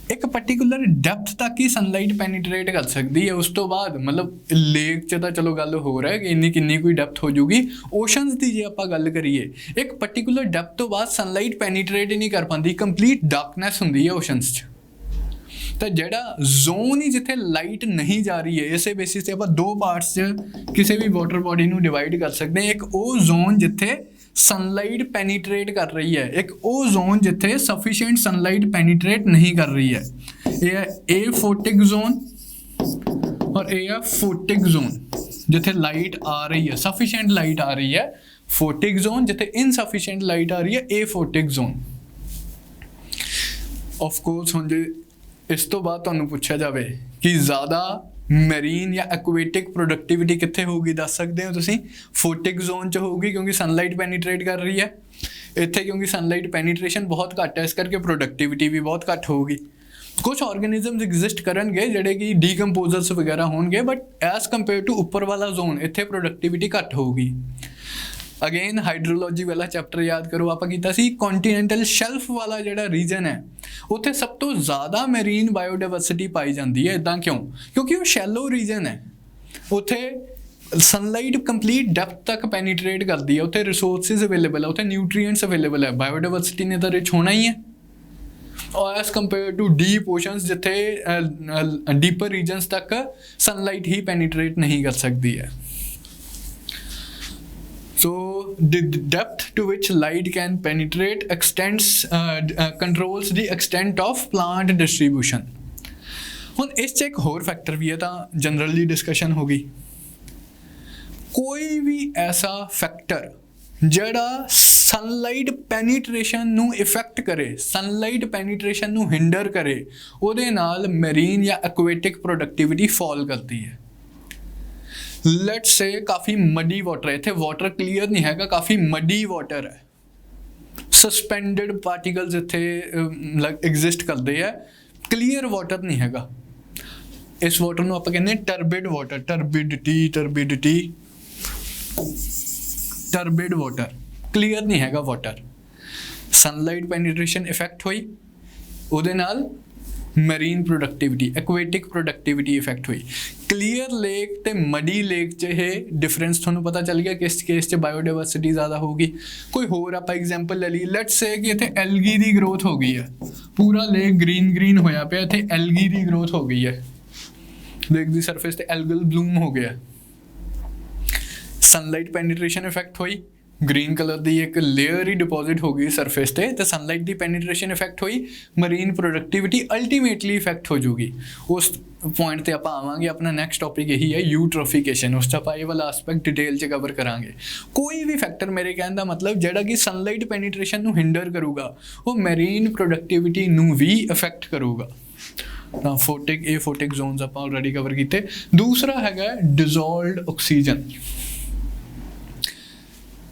एक पर्टिकुलर डेप्थ तक ही सनलाइट पेनिट्रेट कर सकती है। उस तो बाद मतलब लेक च तो चलो गल हो रहा है कि इन्नी किन्नी कोई डेप्थ हो जूगी। ओशनस की जे आपां गल करिए, एक पर्टिकुलर डेप्थ तो बाद सनलाइट पेनिट्रेट ही नहीं कर पाती, कंप्लीट डार्कनैस हुंदी है ओशनस च। तो ਜਿਹੜਾ ਜ਼ੋਨ ਹੀ ਜਿੱਥੇ ਲਾਈਟ ਨਹੀਂ ਜਾ ਰਹੀ ਹੈ, ਇਸੇ ਬੇਸਿਸ ਤੇ ਆਪਾਂ ਦੋ ਪਾਰਟਸ 'ਚ ਕਿਸੇ ਵੀ ਵਾਟਰ ਬੋਡੀ ਨੂੰ ਡਿਵਾਈਡ ਕਰ ਸਕਦੇ ਹਾਂ। ਇੱਕ ਉਹ ਜ਼ੋਨ ਜਿੱਥੇ ਸਨਲਾਈਟ ਪੈਨੀਟਰੇਟ ਕਰ ਰਹੀ ਹੈ, ਇੱਕ ਉਹ ਜ਼ੋਨ ਜਿੱਥੇ ਸਫੀਸ਼ੀਐਂਟ ਸਨਲਾਈਟ ਪੈਨੀਟਰੇਟ ਨਹੀਂ ਕਰ ਰਹੀ ਹੈ। ਇਹ ਹੈ ਏਫੋਟਿਕ ਜ਼ੋਨ ਔਰ ਇਹ ਹੈ ਫੋਟਿਕ ਜ਼ੋਨ, ਜਿੱਥੇ ਲਾਈਟ ਆ ਰਹੀ ਹੈ, ਸਫੀਸ਼ੀਐਂਟ ਲਾਈਟ ਆ ਰਹੀ ਹੈ। ਫੋਟਿਕ ਜ਼ੋਨ ਜਿੱਥੇ ਇਨਸਫੀਸ਼ੀਐਂਟ ਲਾਈਟ ਆ ਰਹੀ ਹੈ, ਏਫੋਟਿਕ ਜ਼ੋਨ। ਆਫ ਕੋਰਸ ਹੁਣ ਜੇ ਇਸ ਤੋਂ ਬਾਅਦ ਤੁਹਾਨੂੰ ਪੁੱਛਿਆ ਜਾਵੇ ਕਿ ਜ਼ਿਆਦਾ ਮੈਰੀਨ ਜਾਂ ਐਕੁਆਟਿਕ ਪ੍ਰੋਡਕਟਿਵਿਟੀ ਕਿੱਥੇ ਹੋਊਗੀ, ਦੱਸ ਸਕਦੇ ਹੋ ਤੁਸੀਂ? ਫੋਟਿਕ ਜ਼ੋਨ 'ਚ ਹੋਊਗੀ, ਕਿਉਂਕਿ ਸਨਲਾਈਟ ਪੈਨੀਟਰੇਟ ਕਰ ਰਹੀ ਹੈ। ਇੱਥੇ ਕਿਉਂਕਿ ਸਨਲਾਈਟ ਪੈਨੀਟ੍ਰੇਸ਼ਨ ਬਹੁਤ ਘੱਟ ਹੈ, ਇਸ ਕਰਕੇ ਪ੍ਰੋਡਕਟਿਵਿਟੀ ਵੀ ਬਹੁਤ ਘੱਟ ਹੋਊਗੀ। ਕੁਛ ਆਰਗੈਨਿਜ਼ਮਸ ਐਗਜ਼ਿਸਟ ਕਰਨਗੇ ਜਿਹੜੇ ਕਿ ਡੀਕੰਪੋਜ਼ਰਸ ਵਗੈਰਾ ਹੋਣਗੇ, ਬਟ ਐਜ਼ ਕੰਪੇਅਰ ਟੂ ਉੱਪਰ ਵਾਲਾ ਜ਼ੋਨ ਇੱਥੇ ਪ੍ਰੋਡਕਟਿਵਿਟੀ ਘੱਟ ਹੋਊਗੀ। ਅਗੇਨ ਹਾਈਡਰੋਲੋਜੀ ਵਾਲਾ ਚੈਪਟਰ ਯਾਦ ਕਰੋ, ਆਪਾਂ ਕੀਤਾ ਸੀ ਕੰਟੀਨੈਂਟਲ ਸ਼ੈਲਫ ਵਾਲਾ ਜਿਹੜਾ ਰੀਜਨ ਹੈ, ਉੱਥੇ ਸਭ ਤੋਂ ਜ਼ਿਆਦਾ ਮੈਰੀਨ ਬਾਇਓਡਾਇਵਰਸਿਟੀ ਪਾਈ ਜਾਂਦੀ ਹੈ। ਇੱਦਾਂ ਕਿਉਂ? ਕਿਉਂਕਿ ਉਹ ਸ਼ੈਲੋ ਰੀਜਨ ਹੈ, ਉੱਥੇ ਸਨਲਾਈਟ ਕੰਪਲੀਟ ਡੈਪਥ ਤੱਕ ਪੈਨੀਟਰੇਟ ਕਰਦੀ ਹੈ, ਉੱਥੇ ਰਿਸੋਰਸਿਸ ਅਵੇਲੇਬਲ ਹੈ, ਉੱਥੇ ਨਿਊਟ੍ਰੀਐਂਟਸ ਅਵੇਲੇਬਲ ਹੈ, ਬਾਇਓਡਾਇਵਰਸਿਟੀ ਨੇ ਤਾਂ ਰਿਚ ਹੋਣਾ ਹੀ ਹੈ। ਔਰ as compare to deep oceans ਜਿੱਥੇ ਡੀਪਰ ਰੀਜਨਸ ਤੱਕ ਸਨਲਾਈਟ ਹੀ ਪੈਨੀਟਰੇਟ ਨਹੀਂ ਕਰ ਸਕਦੀ ਹੈ। So the depth to which light can penetrate controls the extent of plant distribution. ਹੁਣ ਇਸ 'ਚ ਇੱਕ ਹੋਰ ਫੈਕਟਰ ਵੀ ਹੈ, ਤਾਂ ਜਨਰਲੀ ਡਿਸਕਸ਼ਨ ਹੋ ਗਈ। ਕੋਈ ਵੀ ਐਸਾ ਫੈਕਟਰ ਜਿਹੜਾ ਸਨਲਾਈਟ ਪੈਨੀਟ੍ਰੇਸ਼ਨ ਨੂੰ ਇਫੈਕਟ ਕਰੇ, ਸਨਲਾਈਟ ਪੈਨੀਟ੍ਰੇਸ਼ਨ ਨੂੰ ਹਿੰਡਰ ਕਰੇ, ਉਹਦੇ ਨਾਲ ਮੈਰੀਨ ਜਾਂ ਐਕੁਆਟਿਕ ਪ੍ਰੋਡਕਟਿਵਿਟੀ ਫਾਲ ਕਰਦੀ ਹੈ। ਲੈਟਸ ਸੇ ਕਾਫੀ ਮਡੀ ਵਾਟਰ ਹੈ, ਇੱਥੇ ਵਾਟਰ ਕਲੀਅਰ ਨਹੀਂ ਹੈਗਾ, ਕਾਫੀ ਮਡੀ ਵਾਟਰ ਹੈ, ਸਸਪੈਂਡਡ ਪਾਰਟੀਕਲਸ ਇੱਥੇ ਐਗਜ਼ਿਸਟ ਕਰਦੇ ਆ, ਕਲੀਅਰ ਵਾਟਰ ਨਹੀਂ ਹੈਗਾ। ਇਸ ਵਾਟਰ ਨੂੰ ਆਪਾਂ ਕਹਿੰਦੇ ਟਰਬਿਡ ਵਾਟਰ, ਟਰਬਿਡ ਵਾਟਰ, ਕਲੀਅਰ ਨਹੀਂ ਹੈਗਾ ਵਾਟਰ। ਸਨਲਾਈਟ ਪੈਨੀਟ੍ਰੇਸ਼ਨ ਇਫੈਕਟ ਹੋਈ, ਉਹਦੇ ਨਾਲ Marine productivity, aquatic productivity effect ਹੋਈ। ਕਲੀਅਰ ਲੇਕ ਤੇ ਮਡੀ ਲੇਕ 'ਚ ਇਹ ਡਿਫਰੈਂਸ ਤੁਹਾਨੂੰ ਪਤਾ ਚੱਲ ਗਿਆ, ਕਿਸ ਕੇਸ 'ਚ ਬਾਇਓਡਾਇਵਰਸਿਟੀ ਜ਼ਿਆਦਾ ਹੋਊਗੀ। ਕੋਈ ਹੋਰ ਆਪਾਂ ਐਗਜ਼ਾਮਪਲ ਲੈ ਲਈਏ, ਲੈਟਸ ਸੇ ਕਿ ਇੱਥੇ ਐਲਗੀ ਦੀ ਗਰੋਥ ਹੋ ਗਈ ਹੈ, ਪੂਰਾ ਲੇਕ ਗ੍ਰੀਨ ਹੋਇਆ ਪਿਆ, ਇੱਥੇ ਐਲਗੀ ਦੀ ਗਰੋਥ ਹੋ ਗਈ ਹੈ, ਲੇਕ ਦੀ ਸਰਫੇਸ ਤੇ ਐਲਗਲ ਬਲੂਮ ਹੋ ਗਿਆ। ਸਨਲਾਈਟ ਪੈਨੀਟ੍ਰੇਸ਼ਨ ਇਫੈਕਟ ਹੋਈ, ਗ੍ਰੀਨ ਕਲਰ ਦੀ ਇੱਕ ਲੇਅਰ ਹੀ ਡਿਪੋਜ਼ਿਟ ਹੋ ਗਈ ਸਰਫੇਸ ਤੇ, ਤੇ ਸਨਲਾਈਟ ਦੀ ਪੈਨੀਟ੍ਰੇਸ਼ਨ ਇਫੈਕਟ ਹੋਈ, ਮਰੀਨ ਪ੍ਰੋਡਕਟਿਵਿਟੀ ਅਲਟੀਮੇਟਲੀ ਇਫੈਕਟ ਹੋ ਜੂਗੀ। ਉਸ ਪੁਆਇੰਟ ਤੇ ਆਪਾਂ ਆਵਾਂਗੇ, ਆਪਣਾ ਨੈਕਸਟ ਟੌਪਿਕ ਇਹੀ ਹੈ ਯੂਟ੍ਰੋਫਿਕੇਸ਼ਨ, ਉਸ 'ਚ ਆਪਾਂ ਇਹ ਵਾਲਾ ਐਸਪੈਕਟ ਡਿਟੇਲ 'ਚ ਕਵਰ ਕਰਾਂਗੇ। ਕੋਈ ਵੀ ਫੈਕਟਰ, ਮੇਰੇ ਕਹਿਣ ਦਾ ਮਤਲਬ, ਜਿਹੜਾ ਕਿ ਸਨਲਾਈਟ ਪੈਨੀਟ੍ਰੇਸ਼ਨ ਨੂੰ ਹਿੰਡਰ ਕਰੂਗਾ, ਉਹ ਮੈਰੀਨ ਪ੍ਰੋਡਕਟਿਵਿਟੀ ਨੂੰ ਵੀ ਇਫੈਕਟ ਕਰੂਗਾ। ਤਾਂ ਫੋਟਿਕ ਜ਼ੋਨਸ ਆਪਾਂ ਆਲਰੇਡੀ ਕਵਰ ਕੀਤੇ। ਦੂਸਰਾ ਹੈਗਾ ਡਿਜ਼ੋਲਵਡ ਆਕਸੀਜਨ।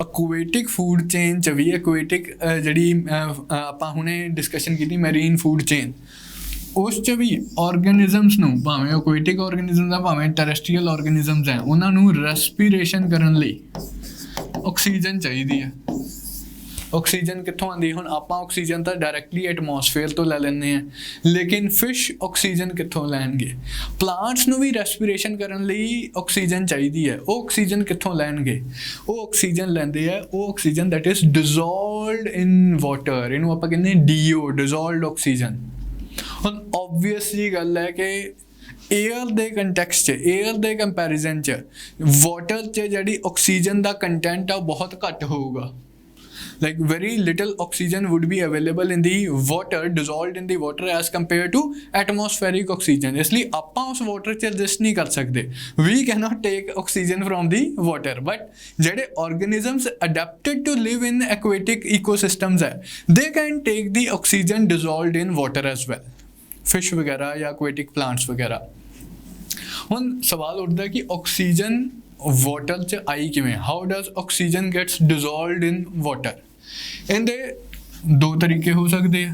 ਐਕੁਆਟਿਕ ਫੂਡ ਚੇਨ 'ਚ ਵੀ, ਐਕੁਆਟਿਕ ਜਿਹੜੀ ਆਪਾਂ ਹੁਣੇ ਡਿਸਕਸ਼ਨ ਕੀਤੀ ਮੈਰੀਨ ਫੂਡ ਚੇਨ, ਉਸ 'ਚ ਵੀ ਆਰਗੈਨਿਜ਼ਮਸ ਨੂੰ, ਭਾਵੇਂ ਐਕੁਆਟਿਕ ਆਰਗੈਨਿਜ਼ਮਸ ਆ ਭਾਵੇਂ ਟੈਰੈਸਟਰੀਅਲ ਆਰਗੈਨਿਜ਼ਮਸ ਹੈ, ਉਹਨਾਂ ਨੂੰ ਰੈਸਪੀਰੇਸ਼ਨ ਕਰਨ ਲਈ ਆਕਸੀਜਨ ਚਾਹੀਦੀ ਹੈ। ਆਕਸੀਜਨ ਕਿੱਥੋਂ ਆਉਂਦੀ? ਹੁਣ ਆਪਾਂ ਆਕਸੀਜਨ ਤਾਂ ਡਾਇਰੈਕਟਲੀ ਐਟਮੋਸਫੇਅਰ ਤੋਂ ਲੈ ਲੈਂਦੇ ਹਾਂ, ਲੇਕਿਨ ਫਿਸ਼ ਆਕਸੀਜਨ ਕਿੱਥੋਂ ਲੈਣਗੇ? ਪਲਾਂਟਸ ਨੂੰ ਵੀ ਰੈਸਪੀਰੇਸ਼ਨ ਕਰਨ ਲਈ ਆਕਸੀਜਨ ਚਾਹੀਦੀ ਹੈ, ਉਹ ਆਕਸੀਜਨ ਕਿੱਥੋਂ ਲੈਣਗੇ? ਉਹ ਆਕਸੀਜਨ ਲੈਂਦੇ ਆ, ਉਹ oxygen that is dissolved in water, ਇਹਨੂੰ ਆਪਾਂ ਕਹਿੰਦੇ DO, ਡਿਜ਼ੋਲਵਡ ਆਕਸੀਜਨ। ਹੁਣ ਓਬਵੀਅਸ ਜੀ ਗੱਲ ਹੈ ਕਿ ਏਅਰ ਦੇ ਕੰਟੈਕਸਟ 'ਚ, ਏਅਰ ਦੇ ਕੰਪੈਰੀਜ਼ਨ 'ਚ ਵਾਟਰ 'ਚ ਜਿਹੜੀ ਆਕਸੀਜਨ ਦਾ ਕੰਟੈਂਟ ਆ ਉਹ ਬਹੁਤ ਘੱਟ ਹੋਊਗਾ। Like very little oxygen would be available in the water, dissolved in the water as compared to atmospheric oxygen. इसलिए ਆਪਾਂ ਉਸ water 'ਚ adjust ਨਹੀਂ ਕਰ ਸਕਦੇ। We cannot take oxygen from the water. But ਜਿਹੜੇ organisms adapted to live in aquatic ecosystems ਹੈ, they can take the oxygen dissolved in water as well. Fish ਵਗੈਰਾ ਜਾਂ aquatic plants ਵਗੈਰਾ। ਹੁਣ ਸਵਾਲ ਉੱਠਦਾ ਕਿ oxygen ਵਾਟਰ 'ਚ ਆਈ ਕਿਵੇਂ? How does oxygen gets dissolved in water? ਇਹਦੇ ਦੋ ਤਰੀਕੇ ਹੋ ਸਕਦੇ ਆ।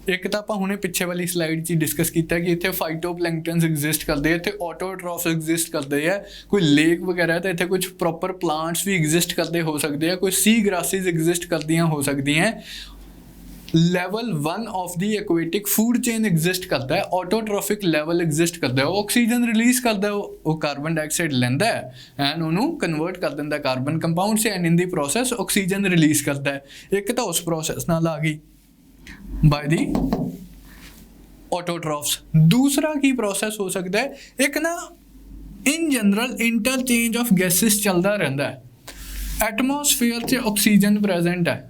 ਇੱਕ ਤਾਂ ਆਪਾਂ ਹੁਣੇ ਪਿੱਛੇ ਵਾਲੀ ਸਲਾਈਡ 'ਚ ਹੀ ਡਿਸਕਸ ਕੀਤਾ ਕਿ ਇੱਥੇ ਫਾਈਟੋਪਲੈਂਕਟਨਸ ਐਗਜ਼ਿਸਟ ਕਰਦੇ ਆ, ਇੱਥੇ ਆਟੋਟ੍ਰੋਫਸ ਐਗਜ਼ਿਸਟ ਕਰਦੇ ਆ, ਕੋਈ ਲੇਕ ਵਗੈਰਾ ਤਾਂ ਇੱਥੇ ਕੁਝ ਪ੍ਰੋਪਰ ਪਲਾਂਟਸ ਵੀ ਐਗਜ਼ਿਸਟ ਕਰਦੇ ਹੋ ਸਕਦੇ ਆ, ਕੋਈ ਸੀ ਗ੍ਰਾਸਿਸ ਐਗਜ਼ਿਸਟ ਕਰਦੀਆਂ ਹੋ ਸਕਦੀਆਂ। Level 1 of the aquatic food chain exist ਕਰਦਾ ਹੈ, ਆਟੋਟ੍ਰੋਫਿਕ ਲੈਵਲ ਐਗਜ਼ਿਸਟ ਕਰਦਾ ਹੈ, ਉਹ ਆਕਸੀਜਨ ਰਿਲੀਜ਼ ਕਰਦਾ, ਉਹ ਕਾਰਬਨ ਡਾਈਆਕਸਾਈਡ ਲੈਂਦਾ ਹੈ ਐਂਡ ਉਹਨੂੰ ਕਨਵਰਟ ਕਰ ਦਿੰਦਾ ਕਾਰਬਨ ਕੰਪਾਊਂਡ 'ਚ, and in the process oxygen release ਕਰਦਾ ਹੈ। ਇੱਕ ਤਾਂ ਉਸ ਪ੍ਰੋਸੈਸ ਨਾਲ ਆ ਗਈ ਬਾਈ ਦੀ ਆਟੋਟ੍ਰੋਫਸ। ਦੂਸਰਾ ਕੀ ਪ੍ਰੋਸੈਸ ਹੋ ਸਕਦਾ ਹੈ? ਇੱਕ ਨਾ ਇਨ ਜਨਰਲ ਇੰਟਰਚੇਂਜ ਆਫ ਗੈਸਿਸ ਚੱਲਦਾ ਰਹਿੰਦਾ ਹੈ। ਐਟਮੋਸਫੇਅਰ 'ਚ ਆਕਸੀਜਨ ਪ੍ਰੈਜ਼ੈਂਟ ਹੈ,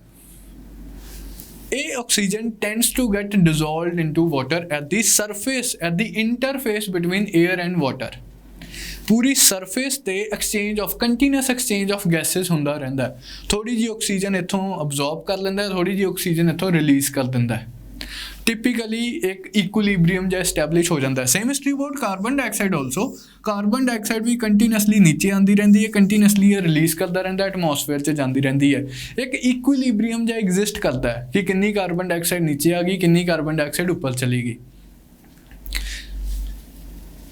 oxygen tends to get dissolved into water at the surface, at the interface between air and water. Puri surface ਤੇ ਕੰਟੀਨਿਊਸ ਐਕਸਚੇਂਜ ਆਫ ਗੈਸਿਸ ਹੁੰਦਾ ਰਹਿੰਦਾ ਹੈ। ਥੋੜੀ ਜਿਹੀ ਆਕਸੀਜਨ ਇੱਥੋਂ ਅਬਜ਼ੌਰਬ ਕਰ ਲੈਂਦਾ ਹੈ, ਥੋੜੀ ਜਿਹੀ ਆਕਸੀਜਨ ਇੱਥੋਂ ਰਿਲੀਜ਼ ਕਰ ਦਿੰਦਾ ਹੈ। ਟਿਪੀਕਲੀ ਇੱਕ ਇਕੁਇਲਿਬ੍ਰੀਅਮ ਜਿਹਾ ਐਸਟੈਬਲਿਸ਼ ਹੋ ਜਾਂਦਾ ਹੈ। Same is true about carbon dioxide also. Carbon dioxide ਵੀ ਕੰਟੀਨਿਊਸਲੀ ਨੀਚੇ ਆਉਂਦੀ ਰਹਿੰਦੀ ਹੈ, ਕੰਟੀਨਿਊਸਲੀ ਇਹ ਰਿਲੀਜ਼ ਕਰਦਾ ਰਹਿੰਦਾ, ਐਟਮੋਸਫੇਅਰ 'ਚ ਜਾਂਦੀ ਰਹਿੰਦੀ ਹੈ। ਇੱਕ ਇਕੁਇਲਿਬ੍ਰੀਅਮ ਜਿਹਾ ਐਗਜ਼ਿਸਟ ਕਰਦਾ ਹੈ ਕਿ ਕਿੰਨੀ ਕਾਰਬਨ ਡਾਈਆਕਸਾਈਡ ਨੀਚੇ ਆ ਗਈ, ਕਿੰਨੀ ਕਾਰਬਨ ਡਾਈਆਕਸਾਈਡ ਉੱਪਰ ਚਲੀ ਗਈ।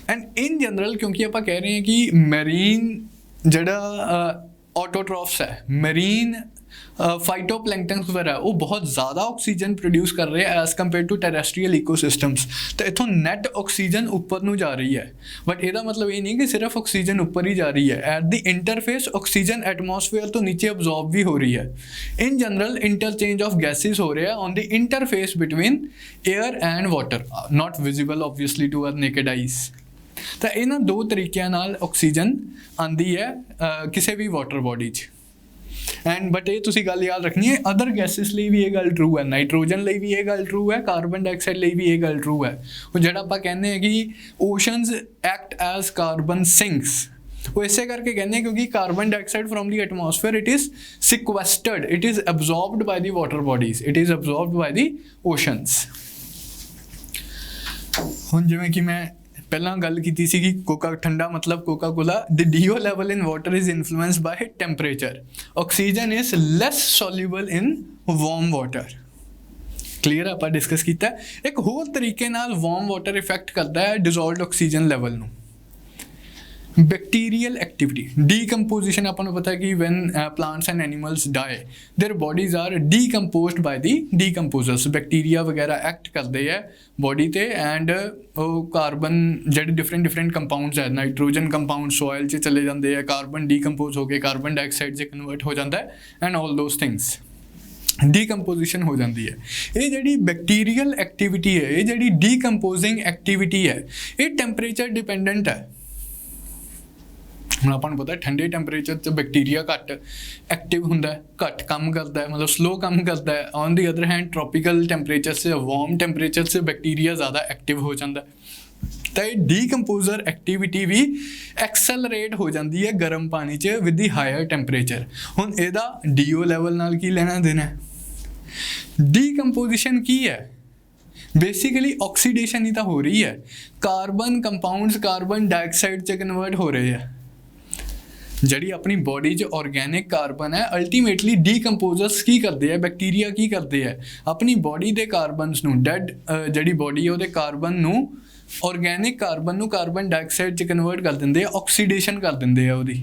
ਐਂਡ ਇਨ ਜਨਰਲ ਕਿਉਂਕਿ ਆਪਾਂ ਕਹਿ ਰਹੇ ਹਾਂ ਕਿ ਮੈਰੀਨ ਜਿਹੜਾ ਆਟੋਟ੍ਰੋਫਸ ਹੈ, ਮੈਰੀਨ ਫਾਈਟੋਪਲੈਂਕਟਨਸ ਵਗੈਰਾ, ਉਹ ਬਹੁਤ ਜ਼ਿਆਦਾ ਆਕਸੀਜਨ ਪ੍ਰੋਡਿਊਸ ਕਰ ਰਹੇ ਐਜ਼ ਕੰਪੇਅਰ ਟੂ ਟੈਰੈਸਟਰੀਅਲ ਇਕੋਸਿਸਟਮਸ। ਤਾਂ ਇੱਥੋਂ ਨੈਟ ਆਕਸੀਜਨ ਉੱਪਰ ਨੂੰ ਜਾ ਰਹੀ ਹੈ, ਬਟ ਇਹਦਾ ਮਤਲਬ ਇਹ ਨਹੀਂ ਕਿ ਸਿਰਫ ਆਕਸੀਜਨ ਉੱਪਰ ਹੀ ਜਾ ਰਹੀ ਹੈ। At the interface oxygen atmosphere ਤੋਂ ਨੀਚੇ ਅਬਜ਼ੌਰਬ ਵੀ ਹੋ ਰਹੀ ਹੈ। In general interchange of gases ਹੋ ਰਿਹਾ on the interface between air and water, not visible obviously to our naked eyes. ਤਾਂ ਇਹਨਾਂ ਦੋ ਤਰੀਕਿਆਂ ਨਾਲ ਆਕਸੀਜਨ ਆਉਂਦੀ ਹੈ ਕਿਸੇ ਵੀ ਵਾਟਰ ਬੋਡੀ 'ਚ। ਐਂਡ ਬਟ ਇਹ ਤੁਸੀਂ ਗੱਲ ਯਾਦ ਰੱਖਣੀ ਹੈ, ਅਦਰ ਗੈਸਿਸ ਲਈ ਵੀ ਇਹ ਗੱਲ ਟਰੂ ਹੈ, ਨਾਈਟ੍ਰੋਜਨ ਲਈ ਵੀ ਇਹ ਗੱਲ ਟਰੂ ਹੈ, ਕਾਰਬਨ ਡਾਈਆਕਸਾਈਡ ਲਈ ਵੀ ਇਹ ਗੱਲ ਟਰੂ ਹੈ। ਉਹ ਜਿਹੜਾ ਆਪਾਂ ਕਹਿੰਦੇ ਹਾਂ ਕਿ oceans act as carbon sinks, ਉਹ ਇਸੇ ਕਰਕੇ ਕਹਿੰਦੇ हैं क्योंकि carbon dioxide from the atmosphere it is sequestered, it is absorbed by the water bodies, it is absorbed by the oceans. ਹੁਣ ਜਿਵੇਂ ਕਿ ਮੈਂ ਪਹਿਲਾਂ ਗੱਲ ਕੀਤੀ ਸੀ ਕਿ ਕੋਕਾ ਠੰਡਾ ਮਤਲਬ Coca Cola the DO level in water is influenced by temperature oxygen is less soluble in warm water clear ਆਪਾਂ ਡਿਸਕਸ ਕੀਤਾ ਇੱਕ ਹੋਰ ਤਰੀਕੇ ਨਾਲ ਵਾਰਮ ਵਾਟਰ ਇਫੈਕਟ ਕਰਦਾ ਹੈ ਡਿਜ਼ੋਲਵਡ ਆਕਸੀਜਨ ਲੈਵਲ ਨੂੰ bacterial activity decomposition ਆਪਾਂ ਨੂੰ ਪਤਾ ਕਿ when plants and animals die their bodies are decomposed by the decomposers bacteria ਵਗੈਰਾ ਐਕਟ ਕਰਦੇ ਆ ਬੋਡੀ ਤੇ ਐਂਡ ਉਹ ਕਾਰਬਨ ਜਿਹੜੇ ਡਿਫਰੈਂਟ ਕੰਪਾਊਂਡਸ ਹੈ ਨਾਈਟ੍ਰੋਜਨ ਕੰਪਾਊਂਡ ਸੋਇਲ 'ਚ ਚਲੇ ਜਾਂਦੇ ਆ ਕਾਰਬਨ ਡੀਕੰਪੋਜ਼ ਹੋ ਕੇ ਕਾਰਬਨ ਡਾਈਆਕਸਾਈਡ 'ਚ ਕਨਵਰਟ ਹੋ ਜਾਂਦਾ ਹੈ ਐਂਡ ਆਲ ਦੋਸ ਥਿੰਗਸ ਡੀਕੰਪੋਜੀਸ਼ਨ ਹੋ ਜਾਂਦੀ ਹੈ ਇਹ ਜਿਹੜੀ ਬੈਕਟੀਰੀਅਲ ਐਕਟੀਵਿਟੀ ਹੈ ਇਹ ਜਿਹੜੀ ਡੀਕੰਪੋਜ਼ਿੰਗ ਐਕਟੀਵਿਟੀ ਹੈ ਇਹ ਟੈਂਪਰੇਚਰ ਡਿਪੈਂਡੈਂਟ ਹੈ ਹੁਣ ਆਪਾਂ ਨੂੰ ਪਤਾ ਠੰਡੇ ਟੈਂਪਰੇਚਰ 'ਚ ਬੈਕਟੀਰੀਆ ਘੱਟ ਐਕਟਿਵ ਹੁੰਦਾ ਘੱਟ ਕੰਮ ਕਰਦਾ ਮਤਲਬ ਸਲੋ ਕੰਮ ਕਰਦਾ ਹੈ on the other hand tropical temperature 'ਚ ਵਾਰਮ ਟੈਂਪਰੇਚਰ 'ਚ ਬੈਕਟੀਰੀਆ ਜ਼ਿਆਦਾ ਐਕਟਿਵ ਹੋ ਜਾਂਦਾ ਤਾਂ ਇਹ ਡੀਕੰਪੋਜ਼ਰ ਐਕਟੀਵਿਟੀ ਵੀ ਐਕਸਲਰੇਟ ਹੋ ਜਾਂਦੀ ਹੈ ਗਰਮ ਪਾਣੀ 'ਚ ਵਿਦ ਦੀ ਹਾਇਰ ਟੈਂਪਰੇਚਰ ਹੁਣ ਇਹਦਾ ਡੀਓ ਲੈਵਲ ਨਾਲ ਕੀ ਲੈਣਾ ਦੇਣਾ ਡੀਕੰਪੋਜੀਸ਼ਨ ਕੀ ਹੈ बेसिकली ऑक्सीडेशन ही तो हो रही है कार्बन कंपाउंड्स कार्बन डाइऑक्साइड च कन्वर्ट हो रहे हैं ਜਿਹੜੀ ਆਪਣੀ ਬੋਡੀ 'ਚ ਆਰਗੈਨਿਕ ਕਾਰਬਨ ਹੈ ਅਲਟੀਮੇਟਲੀ ਡੀਕੰਪੋਜ਼ਰਸ ਕੀ ਕਰਦੇ ਆ ਬੈਕਟੀਰੀਆ ਕੀ ਕਰਦੇ ਆ ਆਪਣੀ ਬੋਡੀ ਦੇ ਕਾਰਬਨਸ ਨੂੰ ਡੈਡ ਜਿਹੜੀ ਬੋਡੀ ਹੈ ਉਹਦੇ ਕਾਰਬਨ ਨੂੰ ਆਰਗੈਨਿਕ ਕਾਰਬਨ ਨੂੰ ਕਾਰਬਨ ਡਾਈਆਕਸਾਈਡ 'ਚ ਕਨਵਰਟ ਕਰ ਦਿੰਦੇ ਆ ਆਕਸੀਡੇਸ਼ਨ ਕਰ ਦਿੰਦੇ ਆ ਉਹਦੀ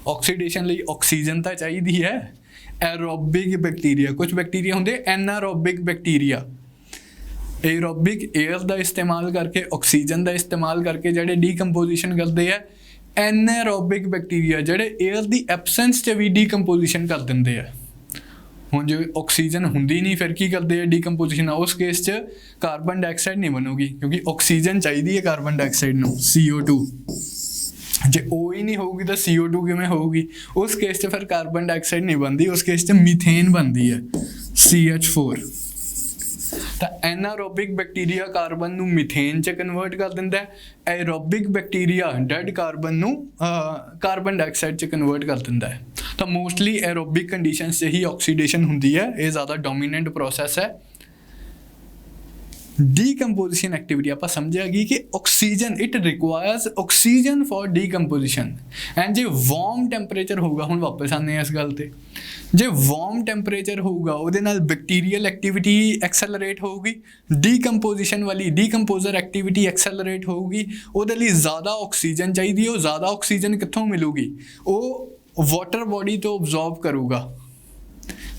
ਆਕਸੀਡੇਸ਼ਨ ਲਈ ਆਕਸੀਜਨ ਤਾਂ ਚਾਹੀਦੀ ਹੈ ਐਰੋਬਿਕ ਬੈਕਟੀਰੀਆ ਕੁਝ ਬੈਕਟੀਰੀਆ ਹੁੰਦੇ ਐਨਾਰੋਬਿਕ ਬੈਕਟੀਰੀਆ एरोबिक एयर का इस्तेमाल करके ऑक्सीजन का इस्तेमाल करके ਜਿਹੜੇ ਡੀਕੰਪੋਜੀਸ਼ਨ ਕਰਦੇ ਆ एनारोबिक बैक्टीरिया ਜਿਹੜੇ एयर ਦੀ ਐਬਸੈਂਸ 'ਚ ਵੀ ਡੀਕੰਪੋਜੀਸ਼ਨ ਕਰ ਦਿੰਦੇ ਆ ਹੁਣ ਜੇ ਆਕਸੀਜਨ ਹੁੰਦੀ ਨਹੀਂ ਫਿਰ ਕੀ ਕਰਦੇ ਆ ਡੀਕੰਪੋਜੀਸ਼ਨ ਉਸ ਕੇਸ 'ਚ ਕਾਰਬਨ ਡਾਈਆਕਸਾਈਡ ਨਹੀਂ ਬਣੂਗੀ ਕਿਉਂਕਿ ਆਕਸੀਜਨ ਚਾਹੀਦੀ ਹੈ ਕਾਰਬਨ ਡਾਈਆਕਸਾਈਡ ਨੂੰ CO2 ਜੇ ਉਹ ਹੀ ਨਹੀਂ ਹੋਊਗੀ ਤਾਂ CO2 ਕਿਵੇਂ ਹੋਊਗੀ ਉਸ ਕੇਸ 'ਚ ਫਿਰ ਕਾਰਬਨ ਡਾਈਆਕਸਾਈਡ ਨਹੀਂ ਬਣਦੀ ਉਸ ਕੇਸ 'ਚ ਮੀਥੇਨ ਬਣਦੀ ਹੈ CH4 ਤਾਂ ਐਨਾਰੋਬਿਕ ਬੈਕਟੀਰੀਆ ਕਾਰਬਨ ਨੂੰ ਮੀਥੇਨ 'ਚ ਕਨਵਰਟ ਕਰ ਦਿੰਦਾ ਹੈ ਐਰੋਬਿਕ ਬੈਕਟੀਰੀਆ ਡੈਡ ਕਾਰਬਨ ਨੂੰ ਕਾਰਬਨ ਡਾਈਆਕਸਾਈਡ 'ਚ ਕਨਵਰਟ ਕਰ ਦਿੰਦਾ ਹੈ ਤਾਂ ਮੋਸਟਲੀ ਐਰੋਬਿਕ ਕੰਡੀਸ਼ਨਸ 'ਚ ਹੀ ਆਕਸੀਡੇਸ਼ਨ ਹੁੰਦੀ ਹੈ ਇਹ ਜ਼ਿਆਦਾ ਡੋਮੀਨੈਂਟ ਪ੍ਰੋਸੈਸ ਹੈ decomposition activity ਆਪਾਂ ਸਮਝਿਆ ਗਈ ਕਿ oxygen it requires oxygen for decomposition and ਜੇ ਵਾਰਮ ਟੈਂਪਰੇਚਰ ਹੋਊਗਾ ਹੁਣ ਵਾਪਸ ਆਉਂਦੇ ਹਾਂ ਇਸ ਗੱਲ ਤੇ ਜੇ ਵਾਰਮ ਟੈਂਪਰੇਚਰ ਹੋਊਗਾ ਉਹਦੇ ਨਾਲ ਬੈਕਟੀਰੀਅਲ ਐਕਟੀਵਿਟੀ ਐਕਸੈਲਰੇਟ ਹੋਊਗੀ ਡੀਕੰਪੋਜੀਸ਼ਨ ਵਾਲੀ ਡੀਕੰਪੋਜ਼ਰ ਐਕਟੀਵਿਟੀ ਐਕਸੈਲਰੇਟ ਹੋਊਗੀ ਉਹਦੇ ਲਈ ਜ਼ਿਆਦਾ ਆਕਸੀਜਨ ਚਾਹੀਦੀ ਹੈ ਉਹ ਜ਼ਿਆਦਾ ਆਕਸੀਜਨ ਕਿੱਥੋਂ ਮਿਲੂਗੀ ਉਹ ਵਾਟਰ ਬੋਡੀ ਤੋਂ ਅਬਜ਼ੌਰਬ ਕਰੂਗਾ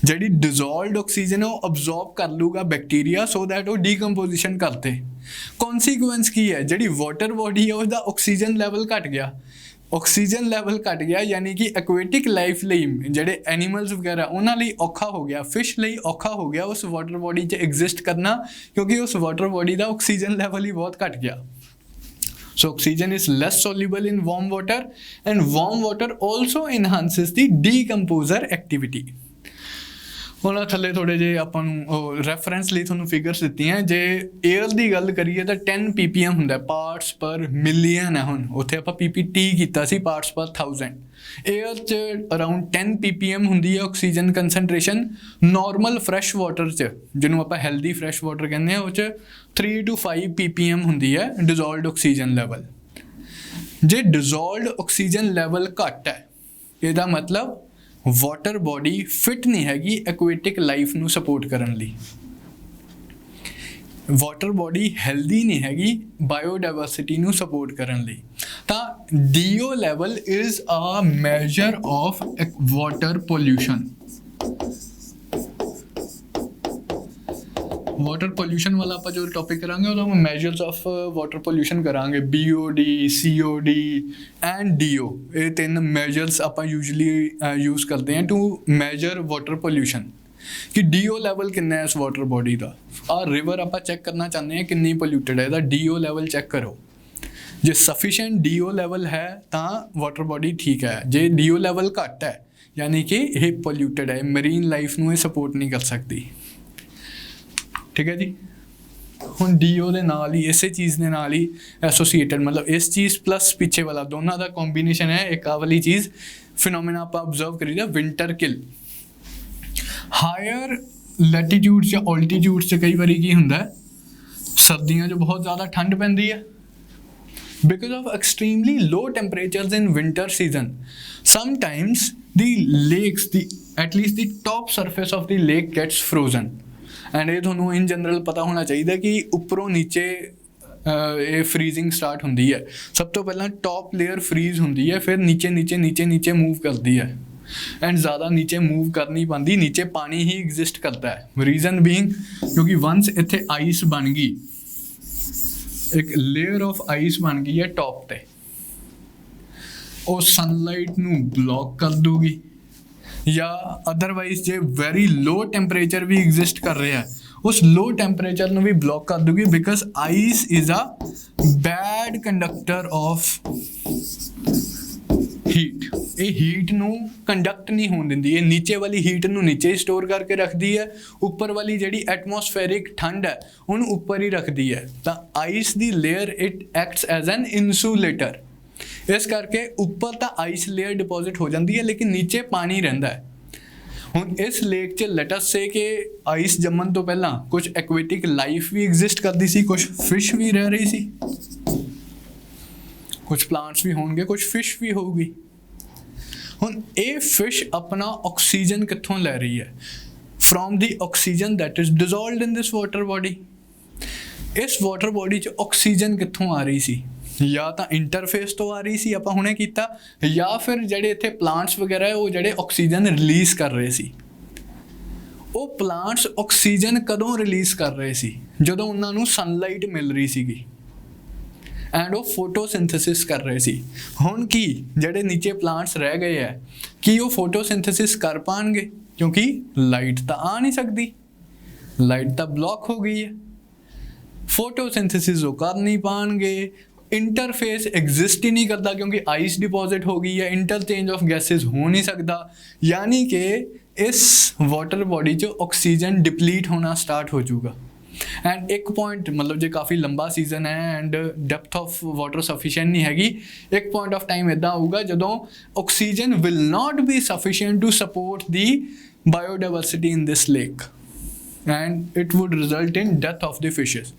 ਜਿਹੜੀ ਡਿਜ਼ੋਲਵਡ ਆਕਸੀਜਨ ਉਹ ਅਬਜ਼ੌਰਬ ਕਰ ਲੂਗਾ ਬੈਕਟੀਰੀਆ ਸੋ ਦੈਟ ਉਹ ਡੀਕੰਪੋਜੀਸ਼ਨ ਕਰਦੇ ਕੌਨਸੀਕੁਐਂਸ ਕੀ ਹੈ ਜਿਹੜੀ ਵਾਟਰ ਬੋਡੀ ਹੈ ਉਹਦਾ ਆਕਸੀਜਨ ਲੈਵਲ ਘਟ ਗਿਆ ਆਕਸੀਜਨ ਲੈਵਲ ਘਟ ਗਿਆ ਯਾਨੀ ਕਿ ਐਕੁਆਟਿਕ ਲਾਈਫ ਲਈ ਜਿਹੜੇ ਐਨੀਮਲਸ ਵਗੈਰਾ ਉਹਨਾਂ ਲਈ ਔਖਾ ਹੋ ਗਿਆ ਫਿਸ਼ ਲਈ ਔਖਾ ਹੋ ਗਿਆ ਉਸ ਵਾਟਰ ਬੋਡੀ 'ਚ ਐਗਜ਼ਿਸਟ ਕਰਨਾ ਕਿਉਂਕਿ ਉਸ ਵਾਟਰ ਬੋਡੀ ਦਾ ਆਕਸੀਜਨ ਲੈਵਲ ਹੀ ਬਹੁਤ ਘਟ ਗਿਆ So oxygen is less soluble in warm water and warm water also enhances the decomposer activity. ਹੁਣ ਥੱਲੇ ਥੋੜੇ ਜਿਹੇ ਆਪਾਂ ਨੂੰ ਰੈਫਰੈਂਸ ਲਈ ਤੁਹਾਨੂੰ ਫਿਗਰਸ ਦਿੱਤੀਆਂ ਜੇ ਏਅਰ ਦੀ ਗੱਲ ਕਰੀਏ ਤਾਂ 10 ppm ਹੁੰਦਾ ਪਾਰਟਸ ਪਰ ਮਿਲੀਅਨ ਹੈ ਹੁਣ ਉੱਥੇ ਆਪਾਂ PPT ਕੀਤਾ ਸੀ ਪਾਰਟਸ ਪਰ 1000 ਏਅਰ 'ਚ ਅਰਾਊਂਡ 10 ppm ਹੁੰਦੀ ਹੈ ਆਕਸੀਜਨ ਕੰਸਨਟ੍ਰੇਸ਼ਨ ਨਾਰਮਲ ਫਰੈਸ਼ ਵਾਟਰ 'ਚ ਜਿਹਨੂੰ ਆਪਾਂ ਹੈਲਦੀ ਫਰੈਸ਼ ਵਾਟਰ ਕਹਿੰਦੇ ਹਾਂ ਉਹ 'ਚ 3 to 5 ppm ਹੁੰਦੀ ਹੈ ਡਿਜ਼ੋਲਵਡ ਆਕਸੀਜਨ ਲੈਵਲ ਜੇ ਡਿਜ਼ੋਲਵਡ ਆਕਸੀਜਨ ਲੈਵਲ ਘੱਟ ਹੈ ਇਹਦਾ ਮਤਲਬ ਵਾਟਰ ਬੋਡੀ ਫਿਟ ਨਹੀਂ ਹੈਗੀ ਐਕੁਆਟਿਕ ਲਾਈਫ ਨੂੰ ਸਪੋਰਟ ਕਰਨ ਲਈ ਵਾਟਰ ਬੋਡੀ ਹੈਲਦੀ ਨਹੀਂ ਹੈਗੀ ਬਾਇਓਡਾਇਵਰਸਿਟੀ ਨੂੰ ਸਪੋਰਟ ਕਰਨ ਲਈ ਤਾਂ DO level is a measure of water pollution water pollution वाला आप जो टॉपिक करांगे वो मेजर्स ऑफ वाटर पोल्यूशन करांगे BOD COD एंड DO ये तीन मेजर्स आप यूजली यूज़ करते हैं टू मेजर वाटर पोल्यूशन कि DO ਲੈਵਲ ਕਿੰਨਾ ਹੈ ਇਸ ਵਾਟਰ ਬੋਡੀ ਦਾ ਆ ਰਿਵਰ ਆਪਾਂ ਚੈੱਕ ਕਰਨਾ ਚਾਹੁੰਦੇ ਹਾਂ ਕਿੰਨੀ ਪੋਲਿਊਟਡ ਹੈ ਇਹਦਾ DO ਲੈਵਲ ਚੈੱਕ ਕਰੋ ਜੇ ਸਫੀਸ਼ੀਐਂਟ DO ਲੈਵਲ ਹੈ ਤਾਂ ਵਾਟਰ ਬੋਡੀ ਠੀਕ ਹੈ ਜੇ DO ਲੈਵਲ ਘੱਟ ਹੈ ਯਾਨੀ ਕਿ ਇਹ ਪੋਲਿਊਟਡ ਹੈ ਮਰੀਨ ਲਾਈਫ ਨੂੰ ਇਹ ਸਪੋਰਟ ਨਹੀਂ ਕਰ ਸਕਦੀ ਠੀਕ ਹੈ ਜੀ ਹੁਣ DO ਦੇ ਨਾਲ ਹੀ ਇਸੇ ਚੀਜ਼ ਦੇ ਨਾਲ ਹੀ ਐਸੋਸੀਏਟਡ ਮਤਲਬ ਇਸ ਚੀਜ਼ ਪਲੱਸ ਪਿੱਛੇ ਵਾਲਾ ਦੋਨਾਂ ਦਾ ਕੰਬੀਨੇਸ਼ਨ ਹੈ ਇੱਕ ਆ ਵਾਲੀ ਚੀਜ਼ ਫਿਨੋਮੇਨਾ ਆਪਾਂ ਅਬਜ਼ਰਵ ਕਰੀਦਾ ਵਿੰਟਰ ਕਿਲ ਹਾਇਰ ਲੈਟੀਟਿਊਡ 'ਚ ਆਲਟੀਟਿਊਡ 'ਚ ਕਈ ਵਾਰੀ ਕੀ ਹੁੰਦਾ सर्दियों 'ਚ बहुत ज़्यादा ठंड पैंदी है because of extremely low temperatures in winter season. Sometimes the lakes, at least the top surface of the lake gets frozen. And ये ਤੁਹਾਨੂੰ in general पता होना चाहिए कि ਉੱਪਰੋਂ नीचे ਇਹ ਫਰੀਜ਼ਿੰਗ ਸਟਾਰਟ ਹੁੰਦੀ ਹੈ। ਸਭ ਤੋਂ ਪਹਿਲਾਂ ਟੌਪ ਲੇਅਰ ਫਰੀਜ਼ ਹੁੰਦੀ ਹੈ, ਫਿਰ ਨੀਚੇ ਮੂਵ ਕਰਦੀ ਹੈ ਐਂਡ ਜ਼ਿਆਦਾ ਨੀਚੇ ਮੂਵ ਕਰ ਨਹੀਂ ਪਾਉਂਦੀ, ਨੀਚੇ ਪਾਣੀ ਹੀ ਐਗਜ਼ਿਸਟ ਕਰਦਾ ਹੈ। ਰੀਜ਼ਨ ਬੀਇੰਗ ਕਿਉਂਕਿ ਵੰਸ ਇੱਥੇ ਆਈਸ ਬਣ ਗਈ, ਇੱਕ ਲੇਅਰ ਆਫ ਆਈਸ ਬਣ ਗਈ ਹੈ ਟੌਪ 'ਤੇ, ਉਹ ਸਨਲਾਈਟ ਨੂੰ ਬਲੌਕ ਕਰ ਦੂਗੀ ਜਾਂ ਅਦਰਵਾਈਜ਼ ਜੇ ਵੈਰੀ ਲੋ ਟੈਂਪਰੇਚਰ ਵੀ ਐਗਜ਼ਿਸਟ ਕਰ ਰਿਹਾ ਉਸ ਲੋ ਟੈਂਪਰੇਚਰ ਨੂੰ ਵੀ ਬਲੌਕ ਕਰ ਦੂਗੀ because ice is a bad conductor of heat. ਇਹ ਹੀਟ ਨੂੰ ਕੰਡਕਟ ਨਹੀਂ ਹੋਣ ਦਿੰਦੀ, ਇਹ ਨੀਚੇ ਵਾਲੀ ਹੀਟ ਨੂੰ ਨੀਚੇ ਸਟੋਰ ਕਰਕੇ ਰੱਖਦੀ ਹੈ, ਉੱਪਰ ਵਾਲੀ ਜਿਹੜੀ ਐਟਮੋਸਫੇਰਿਕ ਠੰਡ ਹੈ ਉਹਨੂੰ ਉੱਪਰ ਹੀ ਰੱਖਦੀ ਹੈ। ਤਾਂ ice the layer it acts as an insulator, ਇਸ ਕਰਕੇ ਉੱਪਰ ਤਾਂ ਆਈਸ ਲੇਅਰ ਡਿਪੋਜ਼ਿਟ ਹੋ ਜਾਂਦੀ ਹੈ ਲੇਕਿਨ ਨੀਚੇ ਪਾਣੀ ਰਹਿੰਦਾ ਹੈ। ਹੁਣ ਇਸ ਲੇਕ 'ਚ ਲੈਟ ਅਸ ਸੇ ਕਿ ਆਈਸ ਜੰਮਣ ਤੋਂ ਪਹਿਲਾਂ ਕੁਝ ਐਕੁਐਟਿਕ ਲਾਈਫ ਵੀ ਐਗਜ਼ਿਸਟ ਕਰਦੀ ਸੀ, ਕੁਝ ਫਿਸ਼ ਵੀ ਰਹਿ ਰਹੀ ਸੀ, ਕੁਝ ਪਲਾਂਟਸ ਵੀ ਹੋਣਗੇ, ਕੁਝ ਫਿਸ਼ ਵੀ ਹੋਊਗੀ। ਹੁਣ ਇਹ ਫਿਸ਼ ਆਪਣਾ ਆਕਸੀਜਨ ਕਿੱਥੋਂ ਲੈ ਰਹੀ ਹੈ? From the oxygen that is dissolved in this water body. ਇਸ ਵਾਟਰ ਬੋਡੀ 'ਚ ਆਕਸੀਜਨ ਕਿੱਥੋਂ ਆ ਰਹੀ ਸੀ? ਜਾਂ ਤਾਂ ਇੰਟਰਫੇਸ ਤੋਂ ਆ ਰਹੀ ਸੀ, ਆਪਾਂ ਹੁਣੇ ਕੀਤਾ, ਜਾਂ ਫਿਰ ਜਿਹੜੇ ਇੱਥੇ ਪਲਾਂਟਸ ਵਗੈਰਾ ਹੈ ਉਹ ਜਿਹੜੇ ਆਕਸੀਜਨ ਰਿਲੀਜ਼ ਕਰ ਰਹੇ ਸੀ। ਉਹ ਪਲਾਂਟਸ ਆਕਸੀਜਨ ਕਦੋਂ ਰਿਲੀਜ਼ ਕਰ ਰਹੇ ਸੀ? ਜਦੋਂ ਉਹਨਾਂ ਨੂੰ ਸਨਲਾਈਟ ਮਿਲ ਰਹੀ ਸੀਗੀ ਐਂਡ ਉਹ ਫੋਟੋਸਿੰਥੇਸਿਸ ਕਰ ਰਹੇ ਸੀ। ਹੁਣ ਕੀ ਜਿਹੜੇ ਨੀਚੇ ਪਲਾਂਟਸ ਰਹਿ ਗਏ ਹੈ, ਕੀ ਉਹ ਫੋਟੋਸਿੰਥੇਸਿਸ ਕਰ ਪਾਉਣਗੇ? ਕਿਉਂਕਿ ਲਾਈਟ ਤਾਂ ਆ ਨਹੀਂ ਸਕਦੀ, ਲਾਈਟ ਤਾਂ ਬਲੌਕ ਹੋ ਗਈ ਹੈ। ਫੋਟੋਸਿੰਥੇਸਿਸ ਉਹ ਕਰ ਨਹੀਂ ਪਾਉਣਗੇ, ਇੰਟਰਫੇਸ ਐਗਜ਼ਿਸਟ ਹੀ ਨਹੀਂ ਕਰਦਾ ਕਿਉਂਕਿ ਆਈਸ ਡਿਪੋਜ਼ਿਟ ਹੋ ਗਈ ਹੈ, ਇੰਟਰਚੇਂਜ ਆਫ ਗੈਸਿਸ ਹੋ ਨਹੀਂ ਸਕਦਾ। ਯਾਨੀ ਕਿ ਇਸ ਵਾਟਰ ਬੋਡੀ 'ਚ ਆਕਸੀਜਨ ਡਿਪਲੀਟ ਹੋਣਾ ਸਟਾਰਟ ਹੋ ਜਾਊਗਾ। ਐਂਡ ਇੱਕ ਪੁਆਇੰਟ ਮਤਲਬ ਜੇ ਕਾਫੀ ਲੰਬਾ ਸੀਜ਼ਨ ਹੈ and depth of water sufficient ਨਹੀਂ ਹੈਗੀ, ਇੱਕ ਪੁਆਇੰਟ ਆਫ ਟਾਈਮ ਇੱਦਾਂ ਆਊਗਾ ਜਦੋਂ oxygen will not be sufficient to support the biodiversity in this lake and it would result in death of the fishes.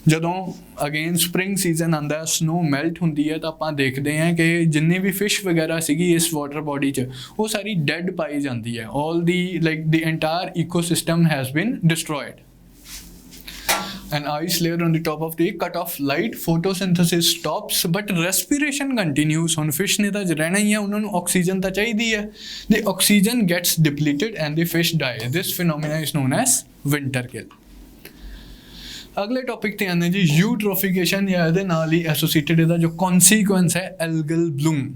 ਜਦੋਂ ਅਗੇਨ ਸਪਰਿੰਗ ਸੀਜ਼ਨ ਆਉਂਦਾ, ਸਨੋ ਮੈਲਟ ਹੁੰਦੀ ਹੈ, ਤਾਂ ਆਪਾਂ ਦੇਖਦੇ ਹਾਂ ਕਿ ਜਿੰਨੀ ਵੀ ਫਿਸ਼ ਵਗੈਰਾ ਸੀਗੀ ਇਸ ਵਾਟਰ ਬੋਡੀ 'ਚ ਉਹ ਸਾਰੀ ਡੈਡ ਪਾਈ ਜਾਂਦੀ ਹੈ। ਆਲ ਦੀ like the entire ecosystem has been destroyed. An ice layer on the top of the cut off light, photosynthesis stops but respiration continues। ਹੁਣ fish ਨੇ ਤਾਂ ਰਹਿਣਾ ਹੀ ਹੈ, ਉਹਨਾਂ ਨੂੰ oxygen ਤਾਂ ਚਾਹੀਦੀ ਹੈ। The oxygen gets depleted and the fish die। This phenomena is known as winter kill। ਅਗਲੇ ਟੌਪਿਕ ਤੇ ਆਉਂਦੇ ਜੀ ਯੂਟ੍ਰੋਫਿਕੇਸ਼ਨ, ਜਾਂ ਇਹਦੇ ਨਾਲ ਹੀ ਐਸੋਸੀਏਟਡ ਇਹਦਾ ਜੋ ਕੌਨਸੀਕੁਐਂਸ ਹੈ ਐਲਗਲ ਬਲੂਮ।